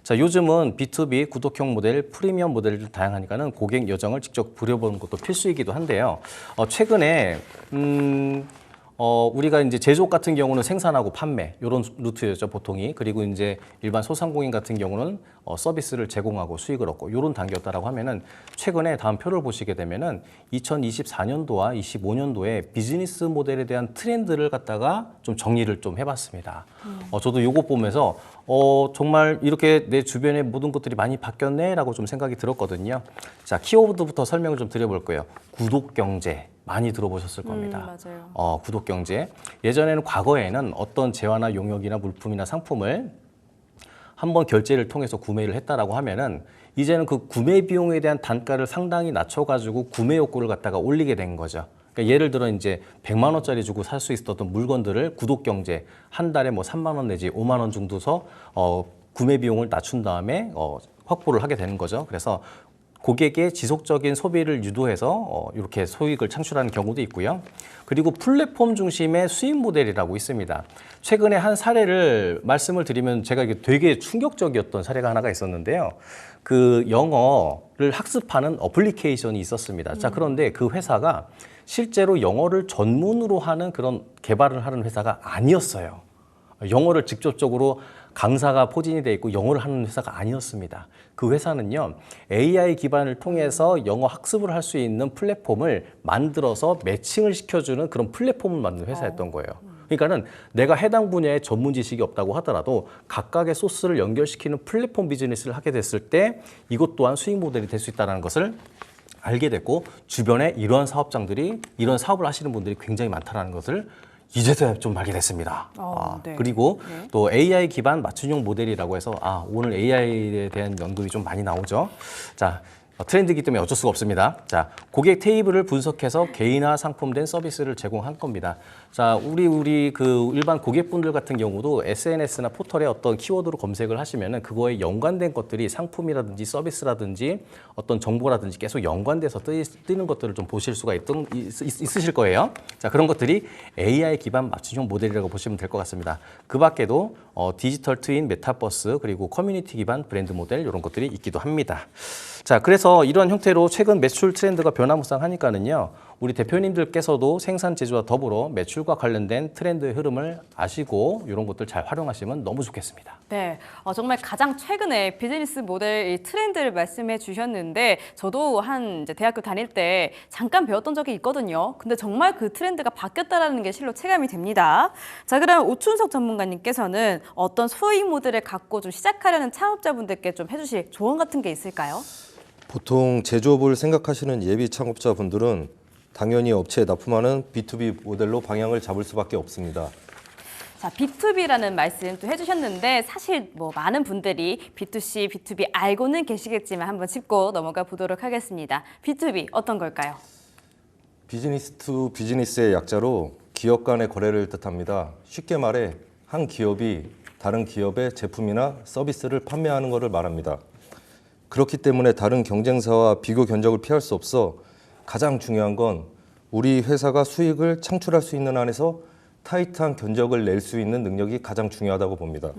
자, 요즘은 B2B 구독형 모델, 프리미엄 모델이 다양하니까는 고객 여정을 직접 부려보는 것도 필수이기도 한데요. 최근에 우리가 이제 제조업 같은 경우는 생산하고 판매 이런 루트였죠 보통이. 그리고 이제 일반 소상공인 같은 경우는 서비스를 제공하고 수익을 얻고 이런 단계였다라고 하면은 최근에 다음 표를 보시게 되면은 2024년도와 25년도에 비즈니스 모델에 대한 트렌드를 갖다가 좀 정리를 좀 해봤습니다. 저도 요거 보면서 정말 이렇게 내 주변의 모든 것들이 많이 바뀌었네라고 좀 생각이 들었거든요. 자, 키워드부터 설명을 좀 드려볼 거예요. 구독 경제. 많이 들어보셨을 겁니다. 맞아요. 구독 경제. 예전에는 과거에는 어떤 재화나 용역이나 물품이나 상품을 한번 결제를 통해서 구매를 했다라고 하면은 이제는 그 구매 비용에 대한 단가를 상당히 낮춰가지고 구매 욕구를 갖다가 올리게 된 거죠. 그러니까 예를 들어 이제 100만 원짜리 주고 살 수 있었던 물건들을 구독 경제 한 달에 뭐 3만 원 내지 5만 원 정도서 구매 비용을 낮춘 다음에 확보를 하게 되는 거죠. 그래서 고객의 지속적인 소비를 유도해서 이렇게 소익을 창출하는 경우도 있고요. 그리고 플랫폼 중심의 수익 모델이라고 있습니다. 최근에 한 사례를 말씀을 드리면 제가 이게 되게 충격적이었던 사례가 하나가 있었는데요. 그 영어를 학습하는 어플리케이션이 있었습니다. 자, 그런데 그 회사가 실제로 영어를 전문으로 하는 그런 개발을 하는 회사가 아니었어요. 영어를 직접적으로 강사가 포진이 돼 있고 영어를 하는 회사가 아니었습니다. 그 회사는요, AI 기반을 통해서 영어 학습을 할 수 있는 플랫폼을 만들어서 매칭을 시켜주는 그런 플랫폼을 만든 회사였던 거예요. 그러니까는 내가 해당 분야에 전문 지식이 없다고 하더라도 각각의 소스를 연결시키는 플랫폼 비즈니스를 하게 됐을 때 이것 또한 수익 모델이 될 수 있다는 것을 알게 됐고 주변에 이런 사업장들이 이런 사업을 하시는 분들이 굉장히 많다는 것을 이제서야 좀 알게 됐습니다. 네. 그리고 또 AI 기반 맞춤형 모델이라고 해서 오늘 AI에 대한 언급이 좀 많이 나오죠. 자, 트렌드이기 때문에 어쩔 수가 없습니다. 자, 고객 테이블을 분석해서 개인화 상품된 서비스를 제공한 겁니다. 자, 우리 그 일반 고객분들 같은 경우도 SNS나 포털에 어떤 키워드로 검색을 하시면은 그거에 연관된 것들이 상품이라든지 서비스라든지 어떤 정보라든지 계속 연관돼서 뜨는 것들을 좀 보실 수가 있으실 거예요. 자, 그런 것들이 AI 기반 맞춤형 모델이라고 보시면 될 것 같습니다. 그 밖에도 디지털 트윈, 메타버스, 그리고 커뮤니티 기반 브랜드 모델 이런 것들이 있기도 합니다. 자, 그래서 이런 형태로 최근 매출 트렌드가 변화무쌍하니까는요. 우리 대표님들께서도 생산 제조와 더불어 매출과 관련된 트렌드의 흐름을 아시고 이런 것들 잘 활용하시면 너무 좋겠습니다. 네, 정말 가장 최근에 비즈니스 모델 이 트렌드를 말씀해 주셨는데 저도 한 이제 대학교 다닐 때 잠깐 배웠던 적이 있거든요. 근데 정말 그 트렌드가 바뀌었다라는 게 실로 체감이 됩니다. 자, 그럼 오춘석 전문가님께서는 어떤 수익 모델을 갖고 좀 시작하려는 창업자분들께 좀 해주실 조언 같은 게 있을까요? 보통 제조업을 생각하시는 예비 창업자분들은 당연히 업체에 납품하는 B2B 모델로 방향을 잡을 수밖에 없습니다. 자, B2B라는 말씀 또 해주셨는데 사실 뭐 많은 분들이 B2C, B2B 알고는 계시겠지만 한번 짚고 넘어가 보도록 하겠습니다. B2B 어떤 걸까요? 비즈니스 투 비즈니스의 약자로 기업 간의 거래를 뜻합니다. 쉽게 말해 한 기업이 다른 기업의 제품이나 서비스를 판매하는 것을 말합니다. 그렇기 때문에 다른 경쟁사와 비교 견적을 피할 수 없어 가장 중요한 건 우리 회사가 수익을 창출할 수 있는 안에서 타이트한 견적을 낼 수 있는 능력이 가장 중요하다고 봅니다.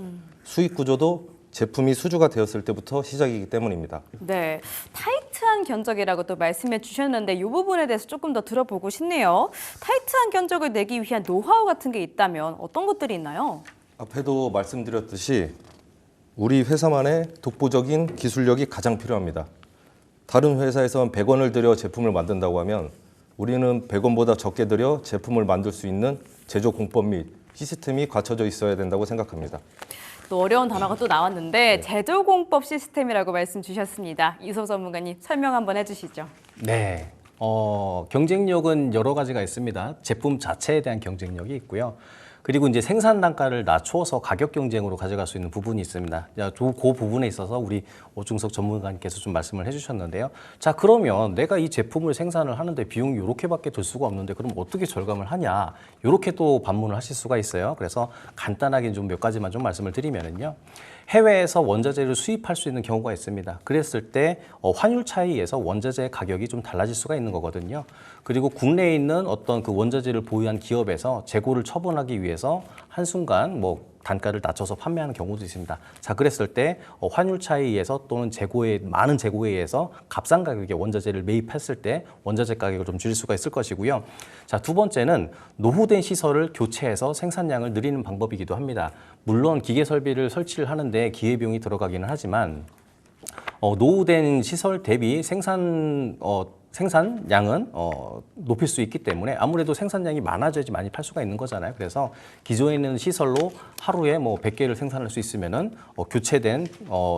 수익 구조도 제품이 수주가 되었을 때부터 시작이기 때문입니다. 네, 타이트한 견적이라고 또 말씀해 주셨는데 이 부분에 대해서 조금 더 들어보고 싶네요. 타이트한 견적을 내기 위한 노하우 같은 게 있다면 어떤 것들이 있나요? 앞에도 말씀드렸듯이 우리 회사만의 독보적인 기술력이 가장 필요합니다. 다른 회사에선 100원을 들여 제품을 만든다고 하면 우리는 100원보다 적게 들여 제품을 만들 수 있는 제조 공법 및 시스템이 갖춰져 있어야 된다고 생각합니다. 또 어려운 단어가 또 나왔는데 제조공법 시스템이라고 말씀 주셨습니다. 이소 전문가님 설명 한번 해주시죠. 네. 경쟁력은 여러 가지가 있습니다. 제품 자체에 대한 경쟁력이 있고요. 그리고 이제 생산 단가를 낮추어서 가격 경쟁으로 가져갈 수 있는 부분이 있습니다. 그 부분에 있어서 우리 오충석 전문가님께서 좀 말씀을 해주셨는데요. 자, 그러면 내가 이 제품을 생산을 하는데 비용이 이렇게밖에 들 수가 없는데 그럼 어떻게 절감을 하냐? 이렇게 또 반문을 하실 수가 있어요. 그래서 간단하게 좀 몇 가지만 좀 말씀을 드리면은요. 해외에서 원자재를 수입할 수 있는 경우가 있습니다. 그랬을 때 환율 차이에서 원자재 가격이 좀 달라질 수가 있는 거거든요. 그리고 국내에 있는 어떤 그 원자재를 보유한 기업에서 재고를 처분하기 위해서 한순간 뭐 단가를 낮춰서 판매하는 경우도 있습니다. 자, 그랬을 때 환율 차이에서 또는 많은 재고에 의해서 값싼 가격에 원자재를 매입했을 때 원자재 가격을 좀 줄일 수가 있을 것이고요. 자, 두 번째는 노후된 시설을 교체해서 생산량을 늘리는 방법이기도 합니다. 물론 기계 설비를 설치를 하는데 기회비용이 들어가기는 하지만 노후된 시설 대비 생산량은 높일 수 있기 때문에 아무래도 생산량이 많아져야지 많이 팔 수가 있는 거잖아요. 그래서 기존에 있는 시설로 하루에 뭐 100개를 생산할 수 있으면은 교체된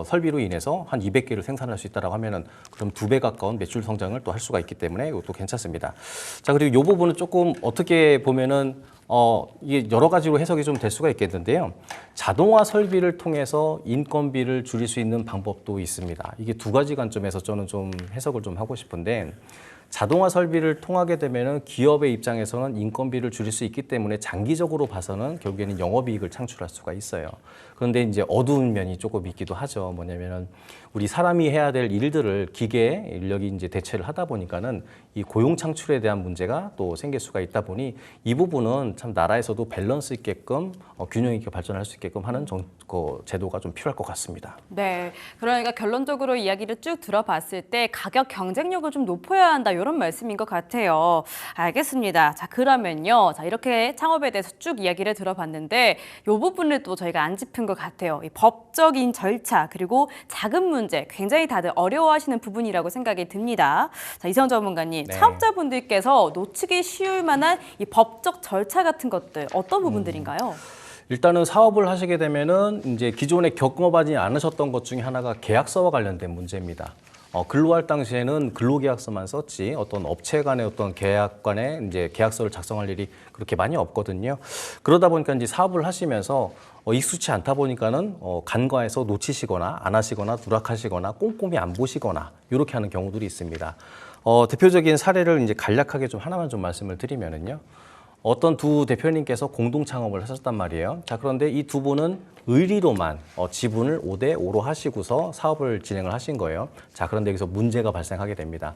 설비로 인해서 한 200개를 생산할 수 있다라고 하면은 그럼 2배 가까운 매출 성장을 또 할 수가 있기 때문에 이것도 괜찮습니다. 자, 그리고 이 부분은 조금 어떻게 보면은 이게 여러 가지로 해석이 좀 될 수가 있겠는데요. 자동화 설비를 통해서 인건비를 줄일 수 있는 방법도 있습니다. 이게 두 가지 관점에서 저는 좀 해석을 좀 하고 싶은데 자동화 설비를 통하게 되면은 기업의 입장에서는 인건비를 줄일 수 있기 때문에 장기적으로 봐서는 결국에는 영업이익을 창출할 수가 있어요. 그런데 이제 어두운 면이 조금 있기도 하죠. 뭐냐면은 우리 사람이 해야 될 일들을 기계 인력이 이제 대체를 하다 보니까는 이 고용 창출에 대한 문제가 또 생길 수가 있다 보니 이 부분은 참 나라에서도 밸런스 있게끔 균형 있게 발전할 수 있게끔 하는 제도가 좀 필요할 것 같습니다. 네, 그러니까 결론적으로 이야기를 쭉 들어봤을 때 가격 경쟁력을 좀 높여야 한다 이런 말씀인 것 같아요. 알겠습니다. 자, 그러면요. 자, 이렇게 창업에 대해서 쭉 이야기를 들어봤는데 이 부분을 또 저희가 안 짚은 것 같아요. 이 법적인 절차 그리고 자금 문제 굉장히 다들 어려워하시는 부분이라고 생각이 듭니다. 자, 이성 전문가님, 네. 창업자분들께서 놓치기 쉬울 만한 이 법적 절차 같은 것들 어떤 부분들인가요? 일단은 사업을 하시게 되면은 이제 기존에 겪어보지 않으셨던 것 중에 하나가 계약서와 관련된 문제입니다. 근로할 당시에는 근로계약서만 썼지 어떤 업체 간의 어떤 계약 간의 이제 계약서를 작성할 일이 그렇게 많이 없거든요. 그러다 보니까 이제 사업을 하시면서 익숙치 않다 보니까는 간과해서 놓치시거나 안 하시거나 누락하시거나 꼼꼼히 안 보시거나 이렇게 하는 경우들이 있습니다. 대표적인 사례를 이제 간략하게 좀 하나만 좀 말씀을 드리면은요. 어떤 두 대표님께서 공동 창업을 하셨단 말이에요. 자, 그런데 이 두 분은 의리로만 지분을 5대5로 하시고서 사업을 진행을 하신 거예요. 자, 그런데 여기서 문제가 발생하게 됩니다.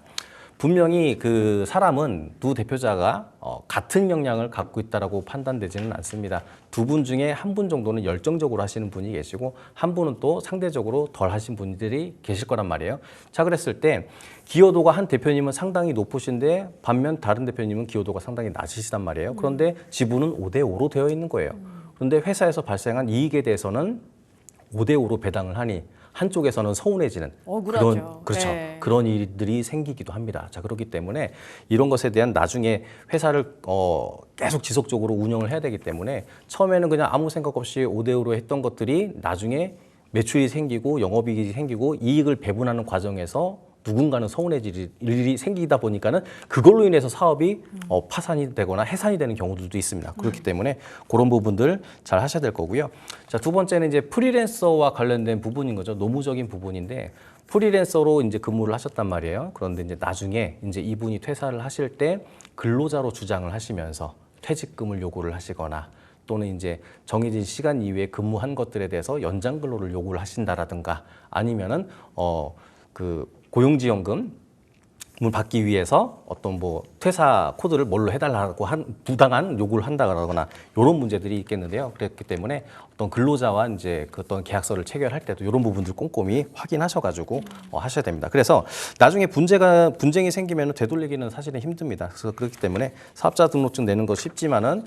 분명히 그 사람은 두 대표자가 같은 역량을 갖고 있다라고 판단되지는 않습니다. 두 분 중에 한 분 정도는 열정적으로 하시는 분이 계시고 한 분은 또 상대적으로 덜 하신 분들이 계실 거란 말이에요. 자, 그랬을 때 기여도가 한 대표님은 상당히 높으신데 반면 다른 대표님은 기여도가 상당히 낮으시단 말이에요. 그런데 지분은 5대5로 되어 있는 거예요. 그런데 회사에서 발생한 이익에 대해서는 5대5로 배당을 하니 한쪽에서는 서운해지는 억울하죠. 그렇죠. 네. 그런 일들이 생기기도 합니다. 자, 그렇기 때문에 이런 것에 대한 나중에 회사를 계속 지속적으로 운영을 해야 되기 때문에 처음에는 그냥 아무 생각 없이 5대5로 했던 것들이 나중에 매출이 생기고 영업이익이 생기고 이익을 배분하는 과정에서 누군가는 서운해질 일이 생기다 보니까는 그걸로 인해서 사업이 파산이 되거나 해산이 되는 경우들도 있습니다. 그렇기 때문에 그런 부분들 잘 하셔야 될 거고요. 자, 두 번째는 이제 프리랜서와 관련된 부분인 거죠. 노무적인 부분인데 프리랜서로 이제 근무를 하셨단 말이에요. 그런데 이제 나중에 이제 이분이 퇴사를 하실 때 근로자로 주장을 하시면서 퇴직금을 요구를 하시거나 또는 이제 정해진 시간 이외에 근무한 것들에 대해서 연장 근로를 요구를 하신다라든가 아니면은 고용지원금을 받기 위해서 어떤 뭐 퇴사 코드를 뭘로 해달라고 한 부당한 요구를 한다거나 이런 문제들이 있겠는데요. 그렇기 때문에 어떤 근로자와 이제 그 어떤 계약서를 체결할 때도 이런 부분들 꼼꼼히 확인하셔가지고 하셔야 됩니다. 그래서 나중에 분쟁이 생기면 되돌리기는 사실은 힘듭니다. 그래서 그렇기 때문에 사업자 등록증 내는 거 쉽지만은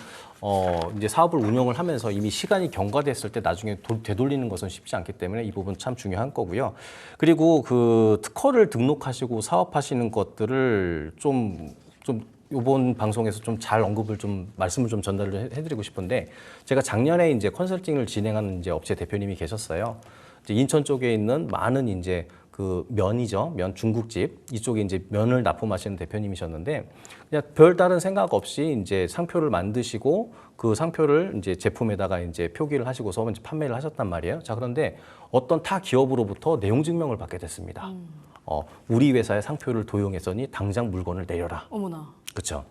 이제 사업을 운영을 하면서 이미 시간이 경과됐을 때 나중에 되돌리는 것은 쉽지 않기 때문에 이 부분 참 중요한 거고요. 그리고 그 특허를 등록하시고 사업하시는 것들을 좀 이번 방송에서 좀 잘 언급을 좀 말씀을 좀 전달을 해드리고 싶은데 제가 작년에 이제 컨설팅을 진행하는 이제 업체 대표님이 계셨어요. 이제 인천 쪽에 있는 많은 이제 그 면이죠. 면 중국집 이쪽에 이제 면을 납품하시는 대표님이셨는데 그냥 별다른 생각 없이 이제 상표를 만드시고 그 상표를 이제 제품에다가 이제 표기를 하시고서 이제 판매를 하셨단 말이에요. 자, 그런데 어떤 타 기업으로부터 내용 증명을 받게 됐습니다. 우리 회사의 상표를 도용했으니 당장 물건을 내려라. 어머나. 그렇죠.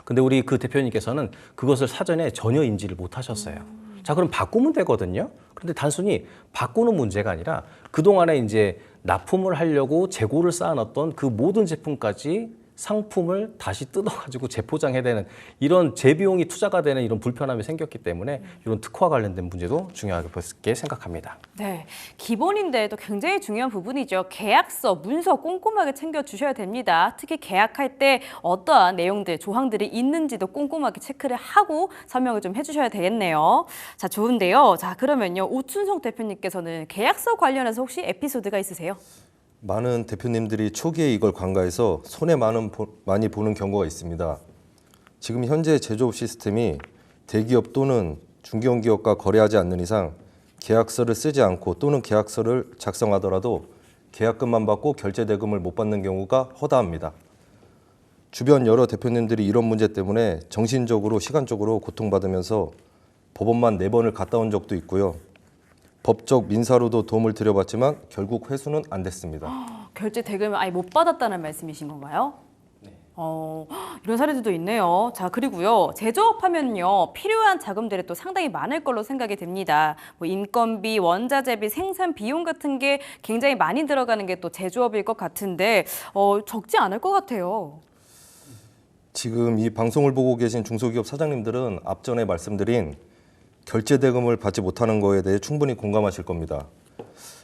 근데 우리 그 대표님께서는 그것을 사전에 전혀 인지를 못 하셨어요. 자, 그럼 바꾸면 되거든요. 그런데 단순히 바꾸는 문제가 아니라 그동안에 이제 납품을 하려고 재고를 쌓아놨던 그 모든 제품까지 상품을 다시 뜯어가지고 재포장해야 되는 이런 재비용이 투자가 되는 이런 불편함이 생겼기 때문에 이런 특허와 관련된 문제도 중요하게 생각합니다. 네, 기본인데 또 굉장히 중요한 부분이죠. 계약서, 문서 꼼꼼하게 챙겨주셔야 됩니다. 특히 계약할 때 어떠한 내용들, 조항들이 있는지도 꼼꼼하게 체크를 하고 설명을 좀 해주셔야 되겠네요. 자, 좋은데요. 자, 그러면요. 오춘석 대표님께서는 계약서 관련해서 혹시 에피소드가 있으세요? 많은 대표님들이 초기에 이걸 관가해서 손해 많이 보는 경우가 있습니다. 지금 현재 제조업 시스템이 대기업 또는 중견 기업과 거래하지 않는 이상 계약서를 쓰지 않고 또는 계약서를 작성하더라도 계약금만 받고 결제 대금을 못 받는 경우가 허다합니다. 주변 여러 대표님들이 이런 문제 때문에 정신적으로 시간적으로 고통받으면서 법원만 4번을 갔다 온 적도 있고요. 법적 민사로도 도움을 드려봤지만 결국 회수는 안 됐습니다. 결제 대금을 아예 못 받았다는 말씀이신 건가요? 네. 이런 사례들도 있네요. 자, 그리고요. 제조업 하면요. 필요한 자금들이 또 상당히 많을 걸로 생각이 됩니다. 뭐 인건비, 원자재비, 생산 비용 같은 게 굉장히 많이 들어가는 게 또 제조업일 것 같은데 적지 않을 것 같아요. 지금 이 방송을 보고 계신 중소기업 사장님들은 앞전에 말씀드린 결제 대금을 받지 못하는 거에 대해 충분히 공감하실 겁니다.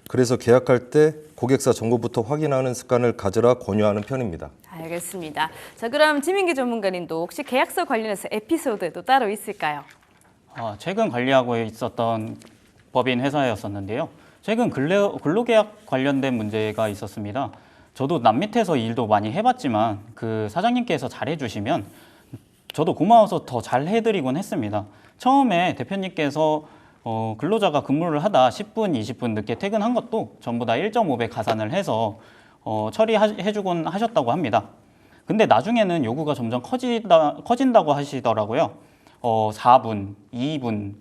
그래서 계약할 때 고객사 정보부터 확인하는 습관을 가지라 권유하는 편입니다. 알겠습니다. 자, 그럼 지민기 전문가님도 혹시 계약서 관련해서 에피소드도 따로 있을까요? 최근 관리하고 있었던 법인 회사였었는데요. 최근 근로계약 관련된 문제가 있었습니다. 저도 남 밑에서 일도 많이 해봤지만 그 사장님께서 잘해주시면 저도 고마워서 더 잘 해드리곤 했습니다. 처음에 대표님께서 근로자가 근무를 하다 10분, 20분 늦게 퇴근한 것도 전부 다 1.5배 가산을 해서 처리해주곤 하셨다고 합니다. 근데 나중에는 요구가 점점 커진다고 하시더라고요. 4분, 2분,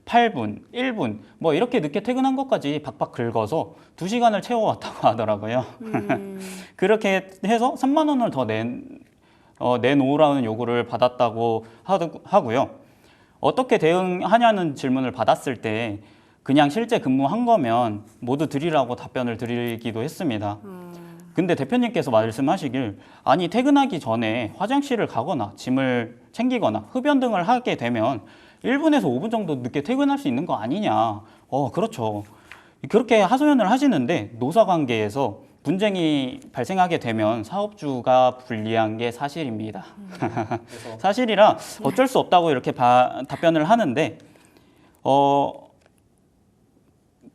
8분, 1분 뭐 이렇게 늦게 퇴근한 것까지 박박 긁어서 2시간을 채워왔다고 하더라고요. 그렇게 해서 3만 원을 더 내놓으라는 요구를 받았다고 하고요. 어떻게 대응하냐는 질문을 받았을 때 그냥 실제 근무한 거면 모두 드리라고 답변을 드리기도 했습니다. 근데 대표님께서 말씀하시길 아니 퇴근하기 전에 화장실을 가거나 짐을 챙기거나 흡연 등을 하게 되면 1분에서 5분 정도 늦게 퇴근할 수 있는 거 아니냐. 그렇죠. 그렇게 하소연을 하시는데 노사관계에서 분쟁이 발생하게 되면 사업주가 불리한 게 사실입니다. 사실이라 어쩔 수 없다고 이렇게 답변을 하는데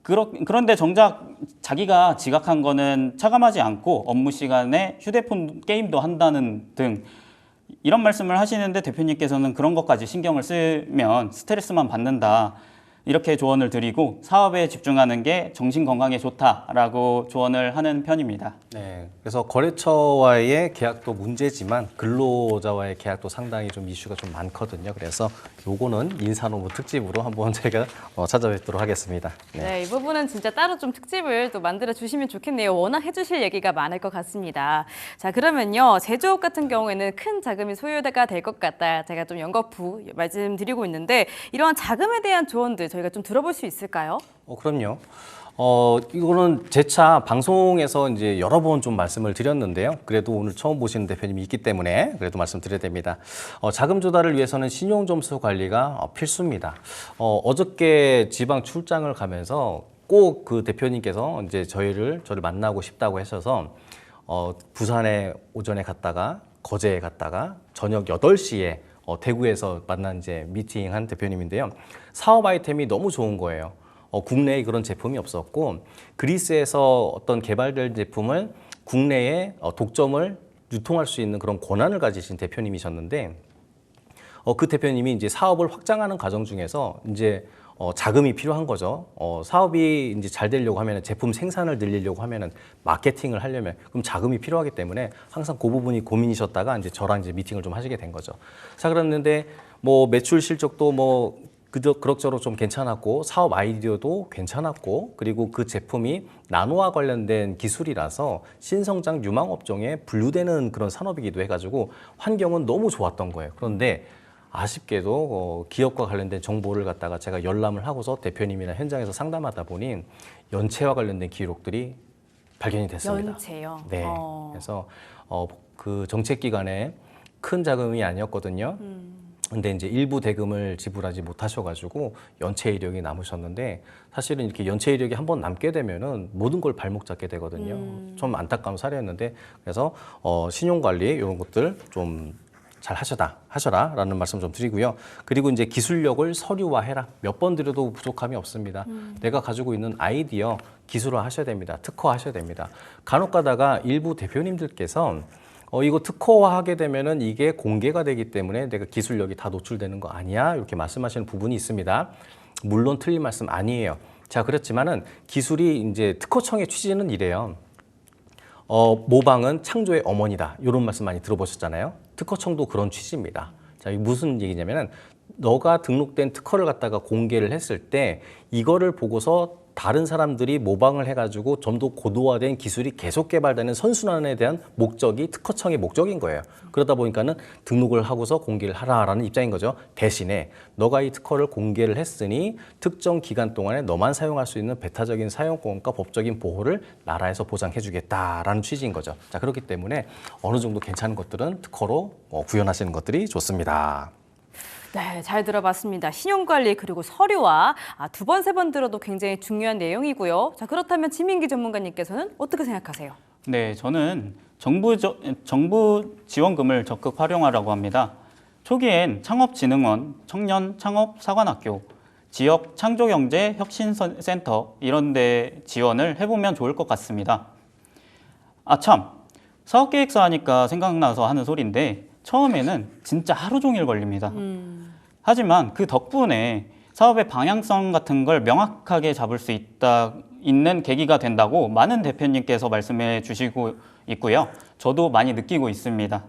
그런데 정작 자기가 지각한 거는 차감하지 않고 업무 시간에 휴대폰 게임도 한다는 등 이런 말씀을 하시는데 대표님께서는 그런 것까지 신경을 쓰면 스트레스만 받는다. 이렇게 조언을 드리고 사업에 집중하는 게 정신 건강에 좋다라고 조언을 하는 편입니다. 네, 그래서 거래처와의 계약도 문제지만 근로자와의 계약도 상당히 좀 이슈가 좀 많거든요. 그래서 요거는 인사노무 특집으로 한번 제가 찾아뵙도록 하겠습니다. 네, 이 부분은 진짜 따로 좀 특집을 또 만들어 주시면 좋겠네요. 워낙 해주실 얘기가 많을 것 같습니다. 자, 그러면요. 제조업 같은 경우에는 큰 자금이 소요가 될 것 같다. 제가 좀 연거푸 말씀드리고 있는데 이러한 자금에 대한 조언들 저희가 좀 들어볼 수 있을까요? 그럼요. 이거는 재차 방송에서 이제 여러 번 좀 말씀을 드렸는데요. 그래도 오늘 처음 보시는 대표님이 있기 때문에 그래도 말씀드려야 됩니다. 자금 조달을 위해서는 신용 점수 관리가 필수입니다. 어저께 지방 출장을 가면서 꼭 그 대표님께서 이제 저를 만나고 싶다고 하셔서 부산에 오전에 갔다가 거제에 갔다가 저녁 8시에 대구에서 만난 이제 미팅한 대표님인데요. 사업 아이템이 너무 좋은 거예요. 국내에 그런 제품이 없었고 그리스에서 어떤 개발된 제품을 국내에 독점을 유통할 수 있는 그런 권한을 가지신 대표님이셨는데 그 대표님이 이제 사업을 확장하는 과정 중에서 이제 자금이 필요한 거죠. 사업이 이제 잘 되려고 하면 제품 생산을 늘리려고 하면은 마케팅을 하려면 그럼 자금이 필요하기 때문에 항상 그 부분이 고민이셨다가 이제 저랑 이제 미팅을 좀 하시게 된 거죠. 자, 그랬는데 뭐 매출 실적도 뭐 그럭저럭 좀 괜찮았고 사업 아이디어도 괜찮았고 그리고 그 제품이 나노와 관련된 기술이라서 신성장 유망 업종에 분류되는 그런 산업이기도 해가지고 환경은 너무 좋았던 거예요. 그런데 아쉽게도 기업과 관련된 정보를 갖다가 제가 열람을 하고서 대표님이나 현장에서 상담하다 보니 연체와 관련된 기록들이 발견이 됐습니다. 연체요? 네. 그래서 그 정책 기간에 큰 자금이 아니었거든요. 근데 이제 일부 대금을 지불하지 못하셔가지고 연체 이력이 남으셨는데 사실은 이렇게 연체 이력이 한번 남게 되면은 모든 걸 발목 잡게 되거든요. 좀 안타까운 사례였는데 그래서 신용 관리 이런 것들 좀 잘 하셔라라는 말씀 좀 드리고요. 그리고 이제 기술력을 서류화해라. 몇 번 드려도 부족함이 없습니다. 내가 가지고 있는 아이디어 기술화 하셔야 됩니다. 특허하셔야 됩니다. 간혹 가다가 일부 대표님들께서 이거 특허화하게 되면은 이게 공개가 되기 때문에 내가 기술력이 다 노출되는 거 아니야? 이렇게 말씀하시는 부분이 있습니다. 물론 틀린 말씀 아니에요. 자, 그렇지만은 기술이 이제 특허청의 취지는 이래요. 모방은 창조의 어머니다. 이런 말씀 많이 들어보셨잖아요. 특허청도 그런 취지입니다. 자, 이게 무슨 얘기냐면은 너가 등록된 특허를 갖다가 공개를 했을 때 이거를 보고서 다른 사람들이 모방을 해가지고 좀 더 고도화된 기술이 계속 개발되는 선순환에 대한 목적이 특허청의 목적인 거예요. 그러다 보니까는 등록을 하고서 공개를 하라라는 입장인 거죠. 대신에 너가 이 특허를 공개를 했으니 특정 기간 동안에 너만 사용할 수 있는 배타적인 사용권과 법적인 보호를 나라에서 보장해주겠다라는 취지인 거죠. 자, 그렇기 때문에 어느 정도 괜찮은 것들은 특허로 구현하시는 것들이 좋습니다. 네, 잘 들어봤습니다. 신용관리 그리고 서류와 두 번, 세 번 들어도 굉장히 중요한 내용이고요. 자, 그렇다면 지민기 전문가님께서는 어떻게 생각하세요? 네, 저는 정부 지원금을 적극 활용하라고 합니다. 초기엔 창업진흥원, 청년창업사관학교, 지역 창조경제혁신센터 이런 데 지원을 해보면 좋을 것 같습니다. 아, 참! 사업계획서 하니까 생각나서 하는 소리인데 처음에는 진짜 하루 종일 걸립니다. 하지만 그 덕분에 사업의 방향성 같은 걸 명확하게 잡을 수 있는 계기가 된다고 많은 대표님께서 말씀해 주시고 있고요. 저도 많이 느끼고 있습니다.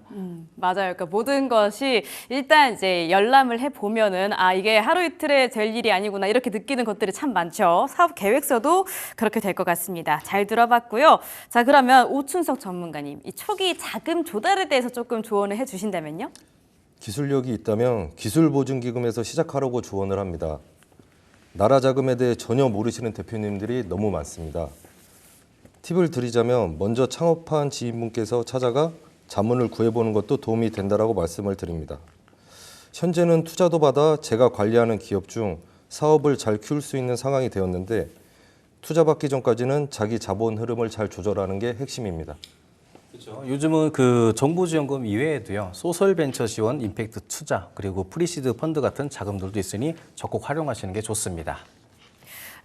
맞아요. 그러니까 모든 것이 일단 이제 열람을 해보면은 이게 하루 이틀에 될 일이 아니구나 이렇게 느끼는 것들이 참 많죠. 사업 계획서도 그렇게 될 것 같습니다. 잘 들어봤고요. 자, 그러면 오춘석 전문가님, 이 초기 자금 조달에 대해서 조금 조언을 해주신다면요? 기술력이 있다면 기술보증기금에서 시작하라고 조언을 합니다. 나라 자금에 대해 전혀 모르시는 대표님들이 너무 많습니다. 팁을 드리자면 먼저 창업한 지인분께서 찾아가 자문을 구해보는 것도 도움이 된다라고 말씀을 드립니다. 현재는 투자도 받아 제가 관리하는 기업 중 사업을 잘 키울 수 있는 상황이 되었는데 투자 받기 전까지는 자기 자본 흐름을 잘 조절하는 게 핵심입니다. 그렇죠. 요즘은 그 정부 지원금 이외에도요, 소셜 벤처 지원, 임팩트 투자, 그리고 프리시드 펀드 같은 자금들도 있으니 적극 활용하시는 게 좋습니다.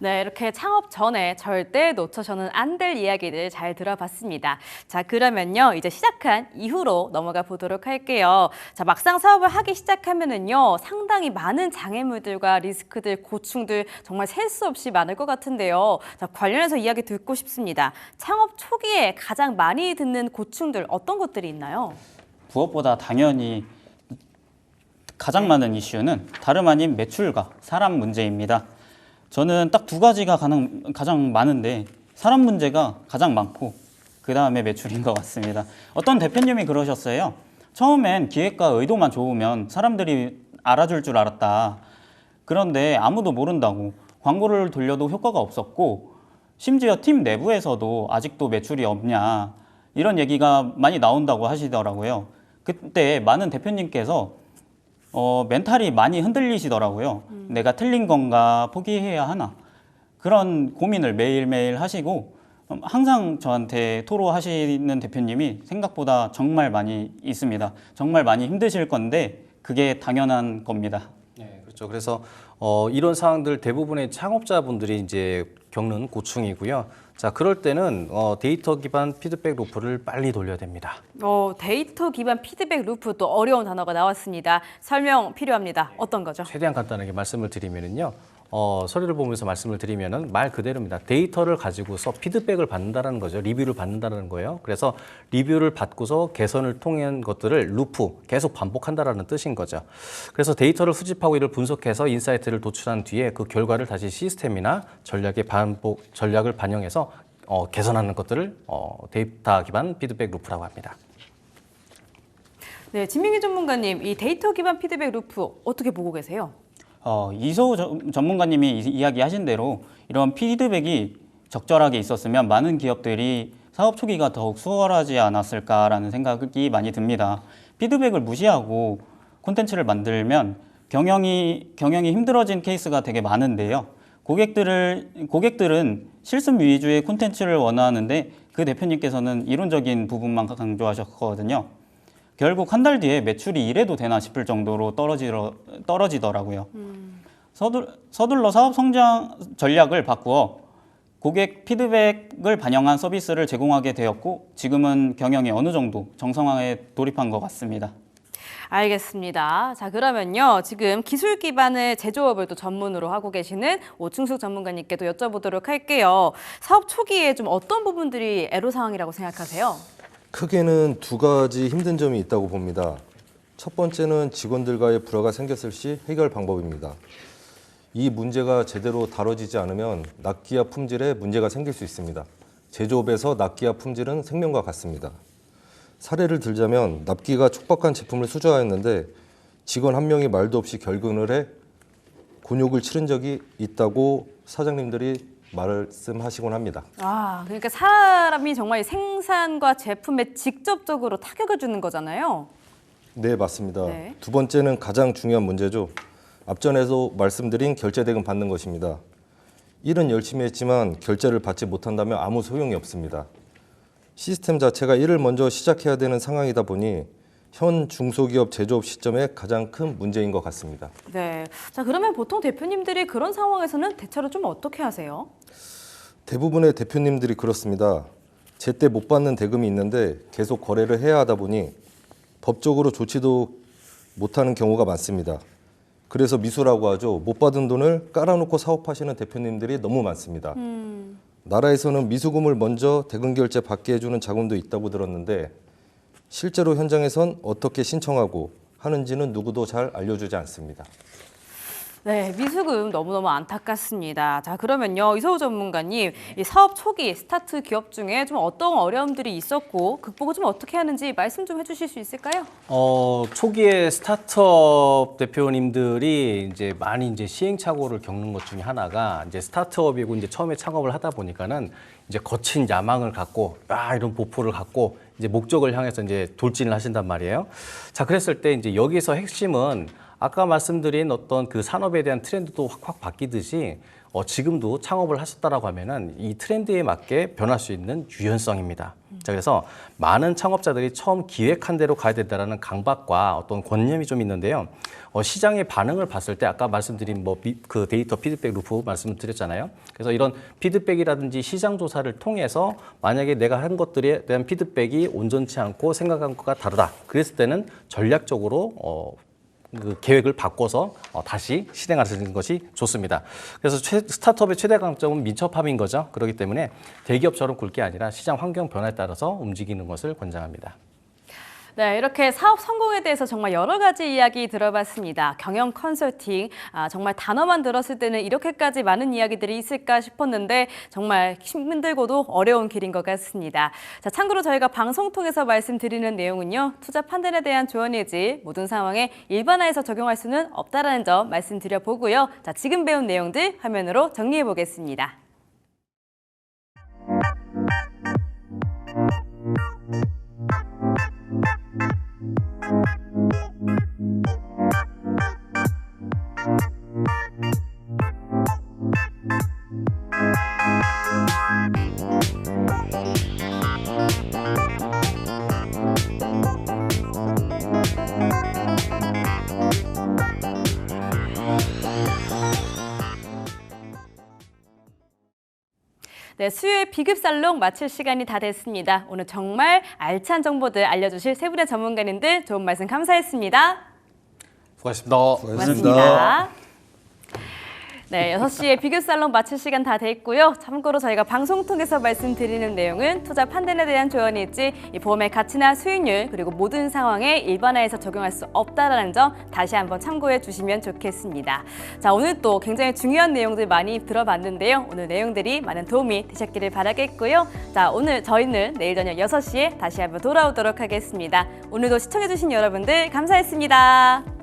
네, 이렇게 창업 전에 절대 놓쳐서는 안 될 이야기들 잘 들어봤습니다. 자, 그러면요, 이제 시작한 이후로 넘어가 보도록 할게요. 자, 막상 사업을 하기 시작하면은요, 상당히 많은 장애물들과 리스크들, 고충들 정말 셀 수 없이 많을 것 같은데요. 자, 관련해서 이야기 듣고 싶습니다. 창업 초기에 가장 많이 듣는 고충들 어떤 것들이 있나요? 무엇보다 당연히 가장 많은 이슈는 다름 아닌 매출과 사람 문제입니다. 저는 딱 두 가지가 가장 많은데 사람 문제가 가장 많고 그 다음에 매출인 것 같습니다. 어떤 대표님이 그러셨어요. 처음엔 기획과 의도만 좋으면 사람들이 알아줄 줄 알았다. 그런데 아무도 모른다고 광고를 돌려도 효과가 없었고 심지어 팀 내부에서도 아직도 매출이 없냐 이런 얘기가 많이 나온다고 하시더라고요. 그때 많은 대표님께서 멘탈이 많이 흔들리시더라고요. 내가 틀린 건가 포기해야 하나 그런 고민을 매일매일 하시고 항상 저한테 토로하시는 대표님이 생각보다 정말 많이 있습니다. 정말 많이 힘드실 건데 그게 당연한 겁니다. 네, 그렇죠. 그래서 이런 상황들 대부분의 창업자분들이 이제 겪는 고충이고요. 자, 그럴 때는 데이터 기반 피드백 루프를 빨리 돌려야 됩니다. 데이터 기반 피드백 루프 또 어려운 단어가 나왔습니다. 설명 필요합니다. 어떤 거죠? 최대한 간단하게 말씀을 드리면은요. 서류를 보면서 말씀을 드리면은 말 그대로입니다. 데이터를 가지고서 피드백을 받는다는 거죠. 리뷰를 받는다는 거예요. 그래서 리뷰를 받고서 개선을 통한 것들을 루프, 계속 반복한다라는 뜻인 거죠. 그래서 데이터를 수집하고 이를 분석해서 인사이트를 도출한 뒤에 그 결과를 다시 시스템이나 전략을 반영해서 개선하는 것들을 데이터 기반 피드백 루프라고 합니다. 네, 진민기 전문가님, 이 데이터 기반 피드백 루프 어떻게 보고 계세요? 이소우 전문가님이 이야기하신 대로 이런 피드백이 적절하게 있었으면 많은 기업들이 사업 초기가 더욱 수월하지 않았을까라는 생각이 많이 듭니다. 피드백을 무시하고 콘텐츠를 만들면 경영이 힘들어진 케이스가 되게 많은데요. 고객들은 실습 위주의 콘텐츠를 원하는데 그 대표님께서는 이론적인 부분만 강조하셨거든요. 결국 한 달 뒤에 매출이 이래도 되나 싶을 정도로 떨어지더라고요. 서둘러 사업 성장 전략을 바꾸어 고객 피드백을 반영한 서비스를 제공하게 되었고 지금은 경영이 어느 정도 정상화에 돌입한 것 같습니다. 알겠습니다. 자, 그러면요. 지금 기술 기반의 제조업을 또 전문으로 하고 계시는 오충숙 전문가님께도 여쭤보도록 할게요. 사업 초기에 좀 어떤 부분들이 애로사항이라고 생각하세요? 크게는 두 가지 힘든 점이 있다고 봅니다. 첫 번째는 직원들과의 불화가 생겼을 시 해결 방법입니다. 이 문제가 제대로 다뤄지지 않으면 납기와 품질에 문제가 생길 수 있습니다. 제조업에서 납기와 품질은 생명과 같습니다. 사례를 들자면 납기가 촉박한 제품을 수주하였는데 직원 한 명이 말도 없이 결근을 해 곤욕을 치른 적이 있다고 사장님들이 말씀하시곤 합니다. 그러니까 사람이 정말 생산과 제품에 직접적으로 타격을 주는 거잖아요. 네, 맞습니다. 네. 두 번째는 가장 중요한 문제죠. 앞전에도 말씀드린 결제 대금 받는 것입니다. 일은 열심히 했지만 결제를 받지 못한다면 아무 소용이 없습니다. 시스템 자체가 일을 먼저 시작해야 되는 상황이다 보니 현 중소기업 제조업 시점에 가장 큰 문제인 것 같습니다. 네. 자, 그러면 보통 대표님들이 그런 상황에서는 대처를 좀 어떻게 하세요? 대부분의 대표님들이 그렇습니다. 제때 못 받는 대금이 있는데 계속 거래를 해야 하다 보니 법적으로 조치도 못하는 경우가 많습니다. 그래서 미수라고 하죠. 못 받은 돈을 깔아놓고 사업하시는 대표님들이 너무 많습니다. 나라에서는 미수금을 먼저 대금 결제 받게 해주는 자금도 있다고 들었는데 실제로 현장에선 어떻게 신청하고 하는지는 누구도 잘 알려주지 않습니다. 네, 미수금 너무너무 안타깝습니다. 자, 그러면요, 이서우 전문가님, 이 사업 초기 스타트 기업 중에 좀 어떤 어려움들이 있었고 극복을 좀 어떻게 하는지 말씀 좀 해주실 수 있을까요? 초기에 스타트업 대표님들이 이제 많이 이제 시행착오를 겪는 것 중에 하나가 이제 스타트업이고 이제 처음에 창업을 하다 보니까는 이제 거친 야망을 갖고 이런 보포를 갖고 이제 목적을 향해서 이제 돌진을 하신단 말이에요. 자, 그랬을 때 이제 여기서 핵심은 아까 말씀드린 어떤 그 산업에 대한 트렌드도 확 바뀌듯이 지금도 창업을 하셨다라고 하면은 이 트렌드에 맞게 변할 수 있는 유연성입니다. 자, 그래서 많은 창업자들이 처음 기획한 대로 가야 된다라는 강박과 어떤 관념이 좀 있는데요. 시장의 반응을 봤을 때 아까 말씀드린 그 데이터 피드백 루프 말씀을 드렸잖아요. 그래서 이런 피드백이라든지 시장 조사를 통해서 만약에 내가 한 것들에 대한 피드백이 온전치 않고 생각한 것과 다르다. 그랬을 때는 전략적으로 그 계획을 바꿔서 다시 실행하시는 것이 좋습니다. 그래서 스타트업의 최대 강점은 민첩함인 거죠. 그렇기 때문에 대기업처럼 굴 게 아니라 시장 환경 변화에 따라서 움직이는 것을 권장합니다. 네, 이렇게 사업 성공에 대해서 정말 여러 가지 이야기 들어봤습니다. 경영 컨설팅, 정말 단어만 들었을 때는 이렇게까지 많은 이야기들이 있을까 싶었는데 정말 힘들고도 어려운 길인 것 같습니다. 자, 참고로 저희가 방송 통해서 말씀드리는 내용은요, 투자 판단에 대한 조언이지 모든 상황에 일반화해서 적용할 수는 없다라는 점 말씀드려보고요. 자, 지금 배운 내용들 화면으로 정리해 보겠습니다. 네, 수요일 비급 살롱 마칠 시간이 다 됐습니다. 오늘 정말 알찬 정보들 알려주실 세 분의 전문가님들 좋은 말씀 감사했습니다. 수고하셨습니다. 고맙습니다. 네, 6시에 비교살롱 마칠 시간 다 됐고요. 참고로 저희가 방송 통해서 말씀드리는 내용은 투자 판단에 대한 조언이지 이 보험의 가치나 수익률 그리고 모든 상황에 일반화해서 적용할 수 없다라는 점 다시 한번 참고해 주시면 좋겠습니다. 자, 오늘 또 굉장히 중요한 내용들 많이 들어봤는데요. 오늘 내용들이 많은 도움이 되셨기를 바라겠고요. 자, 오늘 저희는 내일 저녁 6시에 다시 한번 돌아오도록 하겠습니다. 오늘도 시청해 주신 여러분들 감사했습니다.